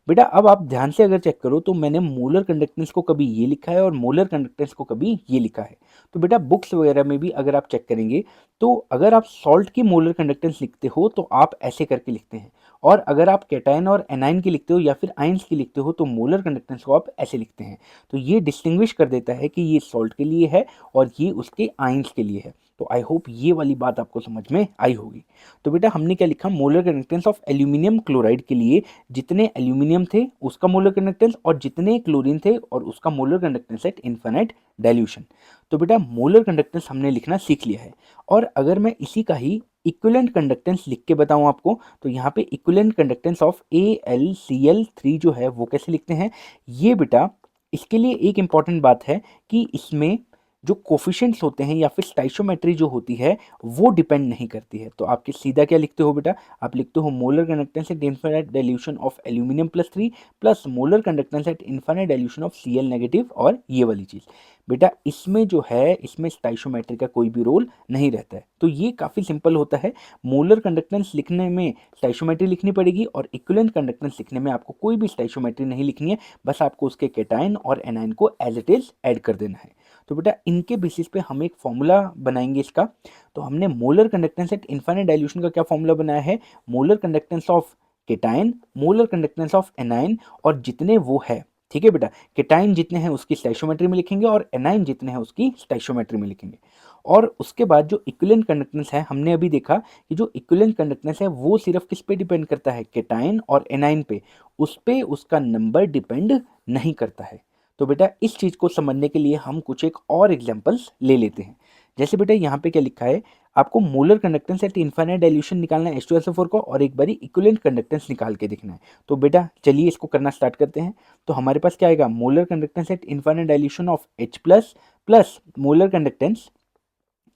बेटा अब आप ध्यान से अगर चेक करो तो मैंने मोलर कंडक्टेंस को कभी ये लिखा है और मोलर कंडक्टेंस को कभी ये लिखा है। तो बेटा बुक्स वगैरह में भी अगर आप चेक करेंगे तो अगर आप सॉल्ट की मोलर कंडक्टेंस लिखते हो तो आप ऐसे करके लिखते हैं, और अगर आप कैटाइन और एनाइन की लिखते हो या फिर आइंस की लिखते हो तो मोलर कंडक्टेंस को आप ऐसे लिखते हैं। तो ये डिस्टिंग्विश कर देता है कि ये सॉल्ट के लिए है और ये उसके आइंस के लिए है। तो आई होप ये वाली बात आपको समझ में आई होगी। तो बेटा हमने क्या लिखा, molar conductance of aluminium chloride के लिए जितने एल्यूमिनियम थे उसका मोलर कंडक्टेंस और जितने क्लोरीन थे और उसका molar conductance at infinite dilution. तो बेटा मोलर कंडक्टेंस हमने लिखना सीख लिया है। और अगर मैं इसी का ही इक्विवेलेंट कंडक्टेंस लिख के बताऊं आपको, तो यहाँ पे इक्विवेलेंट कंडक्टेंस ऑफ AlCl3 जो है वो कैसे लिखते हैं, ये बेटा इसके लिए एक इंपॉर्टेंट बात है कि इसमें जो कोफिशिएंट्स होते हैं या फिर स्टाइशोमेट्री जो होती है वो डिपेंड नहीं करती है। तो आपके सीधा क्या लिखते हो बेटा, आप लिखते हो molar conductance at infinite dilution of aluminium +3 plus molar conductance at infinite dilution of Cl negative, और ये वाली चीज़ बेटा इसमें जो है इसमें स्टाइशोमेट्री का कोई भी रोल नहीं रहता है। तो ये काफ़ी सिंपल होता है, मोलर कंडक्टेंस लिखने में स्टाइशोमेट्री लिखनी पड़ेगी और इक्विवेलेंट कंडक्टेंस लिखने में आपको कोई भी स्टाइशोमेट्री नहीं लिखनी है, बस आपको उसके केटाइन और एनाइन को एज इट इज ऐड कर देना है। तो बेटा इनके बेसिस पे हम एक फॉर्मूला बनाएंगे इसका। तो हमने molar conductance at infinite dilution का क्या फॉर्मूला बनाया है, molar conductance of cation, molar conductance of anion, और जितने वो है, ठीक है बेटा, केटाइन जितने हैं उसकी स्टाइशोमेट्री में लिखेंगे और एनाइन जितने हैं उसकी स्टाइशोमेट्री में लिखेंगे। और उसके बाद जो इक्विवेलेंट कंडक्टेंस है, हमने अभी देखा कि जो इक्विवेलेंट कंडक्टेंस है वो सिर्फ किस पे डिपेंड करता है, केटाइन और एनाइन पे, उस पे उसका नंबर डिपेंड नहीं करता है। तो बेटा इस चीज़ को समझने के लिए हम कुछ एक और एग्जांपल्स ले लेते हैं। जैसे बेटा यहाँ पे क्या लिखा है, आपको molar conductance at infinite dilution निकालना है H2SO4 को, और एक बारी इक्विवेलेंट कंडक्टेंस निकाल के देखना है। तो बेटा चलिए इसको करना स्टार्ट करते हैं। तो हमारे पास क्या आएगा, molar conductance at infinite dilution of H plus plus molar conductance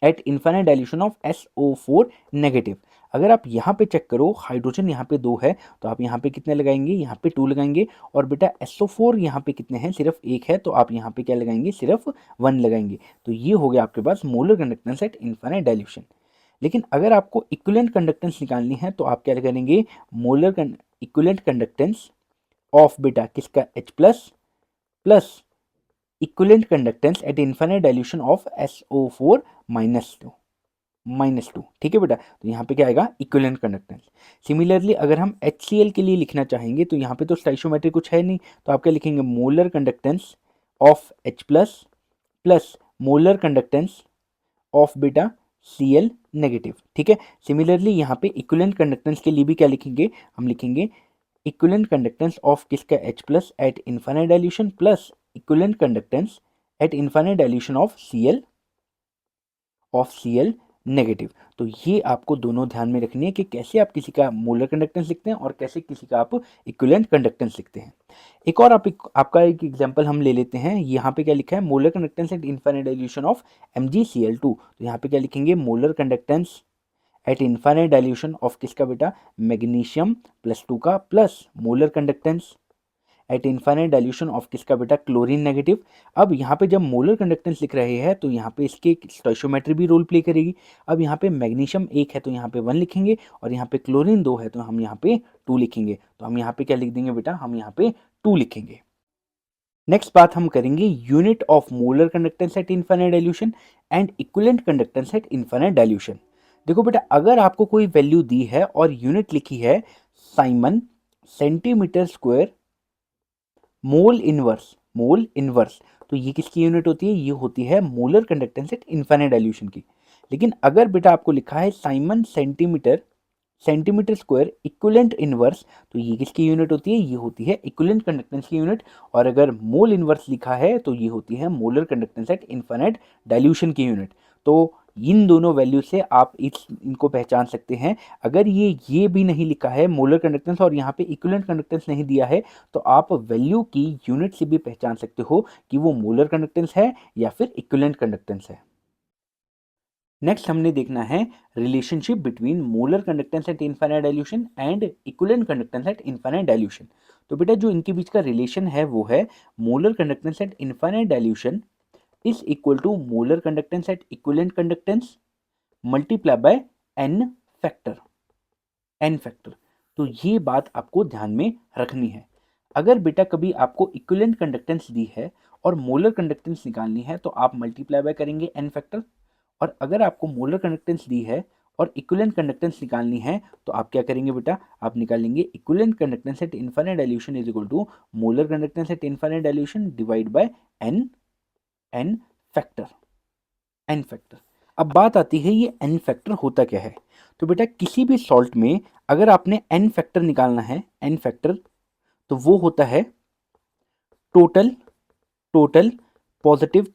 at infinite dilution of SO4 negative. अगर आप यहाँ पे चेक करो, हाइड्रोजन यहाँ पे 2 है तो आप यहाँ पे कितने लगाएंगे, यहाँ पे 2 लगाएंगे, और बेटा SO4 यहाँ पे कितने हैं, सिर्फ 1 है तो आप यहाँ पे क्या लगाएंगे, सिर्फ 1 लगाएंगे। तो ये हो गया आपके पास molar conductance at infinite dilution. लेकिन अगर आपको इक्विवेलेंट कंडक्टेंस निकालनी है तो आप क्या करेंगे, इक्विवेलेंट कंडक्टेंस ऑफ बेटा किसका, H plus plus equivalent conductance at infinite dilution of SO4 -2, ठीक है बेटा। तो यहाँ पे क्या आएगा, इक्विवेलेंट कंडक्टेंस। सिमिलरली अगर हम HCl के लिए लिखना चाहेंगे तो यहाँ पे तो स्टाइशोमेट्री कुछ है नहीं, तो आप क्या लिखेंगे, molar conductance of H plus plus molar conductance of बेटा Cl नेगेटिव, ठीक है। सिमिलरली यहाँ पे इक्विवेलेंट कंडक्टेंस के लिए भी क्या लिखेंगे, हम लिखेंगे इक्विवेलेंट कंडक्टेंस ऑफ किसका, H plus eight infinite dilution plus equivalent conductance at infinite dilution of Cl negative. तो ये आपको दोनों ध्यान में रखनी है कि कैसे आप किसी का मोलर कंडक्टेंस लिखते हैं और कैसे किसी का आप इक्विवेलेंट कंडक्टेंस लिखते हैं। एक और आपका एक एग्जांपल हम ले लेते हैं। यहाँ पे क्या लिखा है, molar conductance at infinite dilution of MgCl2। तो यहाँ पे क्या लिखेंगे, molar conductance at infinite dilution of किसका बेटा, मैग्नीशियम +2 का, plus molar conductance at infinite dilution of किसका बेटा, क्लोरीन नेगेटिव। अब यहाँ पे जब मोलर कंडक्टेंस लिख रहे हैं तो यहाँ पे इसके स्टोइशियोमेट्री भी रोल प्ले करेगी। अब यहाँ पे मैग्नीशियम 1 है तो यहाँ पे 1 लिखेंगे, और यहाँ पे क्लोरीन 2 है तो हम यहाँ पे 2 लिखेंगे। तो हम यहाँ पे क्या लिख देंगे बेटा, हम यहाँ पे 2 लिखेंगे। नेक्स्ट बात हम करेंगे unit of molar conductance at infinite dilution and equivalent conductance at infinite dilution. देखो बेटा, अगर आपको कोई वैल्यू दी है और यूनिट लिखी है Simon centimetre square mole inverse, तो ये किसकी यूनिट होती है, ये होती है molar conductance at infinite dilution की। लेकिन अगर बेटा आपको लिखा है Simon centimetre square equivalent inverse, तो ये किसकी यूनिट होती है, ये होती है इक्विवेलेंट कंडक्टेंस की यूनिट। और अगर मोल इनवर्स लिखा है तो ये होती है molar conductance at infinite dilution की यूनिट। तो इन दोनों वैल्यू से आप इनको पहचान सकते हैं। अगर ये भी नहीं लिखा है मोलर कंडक्टेंस और यहाँ पे इक्विवेलेंट कंडक्टेंस नहीं दिया है, तो आप वैल्यू की यूनिट से भी पहचान सकते हो कि वो मोलर कंडक्टेंस है या फिर इक्विवेलेंट कंडक्टेंस है। नेक्स्ट हमने देखना है relationship between molar conductance at infinite dilution and equivalent conductance at infinite dilution. तो बेटा जो इनके बीच का रिलेशन है वो है molar conductance at infinite dilution is equal to molar conductance at equivalent conductance multiply by n factor. तो ये बात आपको ध्यान में रखनी है। अगर बेटा कभी आपको इक्विवेलेंट कंडक्टेंस दी है और मोलर कंडक्टेंस निकालनी है तो आप मल्टीप्लाई बाय करेंगे एन फैक्टर, और अगर आपको मोलर कंडक्टेंस दी है और इक्विवेलेंट कंडक्टेंस निकालनी है तो आप क्या करेंगे बेटा, आप निकालेंगे equivalent conductance at infinite dilution is equal to molar conductance at infinite dilution divide by n n factor. अब बात आती है ये एन फैक्टर होता क्या है। तो बेटा किसी भी सॉल्ट में अगर आपने एन फैक्टर निकालना है, एन फैक्टर, तो वो होता है टोटल पॉजिटिव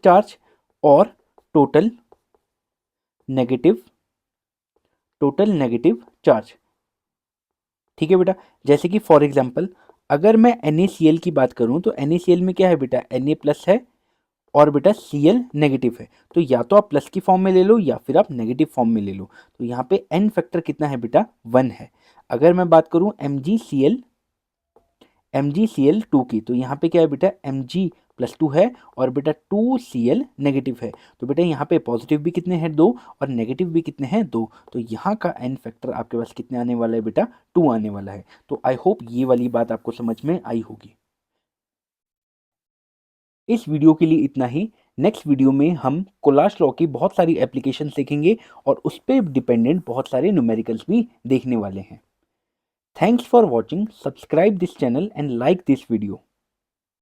चार्ज और टोटल नेगेटिव चार्ज। ठीक है बेटा, जैसे कि फॉर एग्जांपल अगर मैं NaCl की बात करूं तो NaCl में क्या है बेटा, Na प्लस है और बेटा Cl नेगेटिव है। तो या तो आप प्लस की फॉर्म में ले लो या फिर आप नेगेटिव फॉर्म में ले लो। तो यहाँ पे एन फैक्टर कितना है बेटा, 1 है। अगर मैं बात करूँ MgCl2 की, तो यहाँ पे क्या है बेटा, Mg+2 है और बेटा 2Cl नेगेटिव है। तो बेटा यहाँ पे पॉजिटिव भी कितने हैं, 2, और नेगेटिव भी कितने हैं, 2। तो यहाँ का एन फैक्टर आपके पास कितने आने वाला है बेटा, 2 आने वाला है। तो आई होप ये वाली बात आपको समझ में आई होगी। इस वीडियो के लिए इतना ही। नेक्स्ट वीडियो में हम कोलाश लॉ की बहुत सारी एप्लीकेशन देखेंगे और उस पर डिपेंडेंट बहुत सारे न्यूमेरिकल्स भी देखने वाले हैं। Thanks for watching, subscribe this channel and like this video.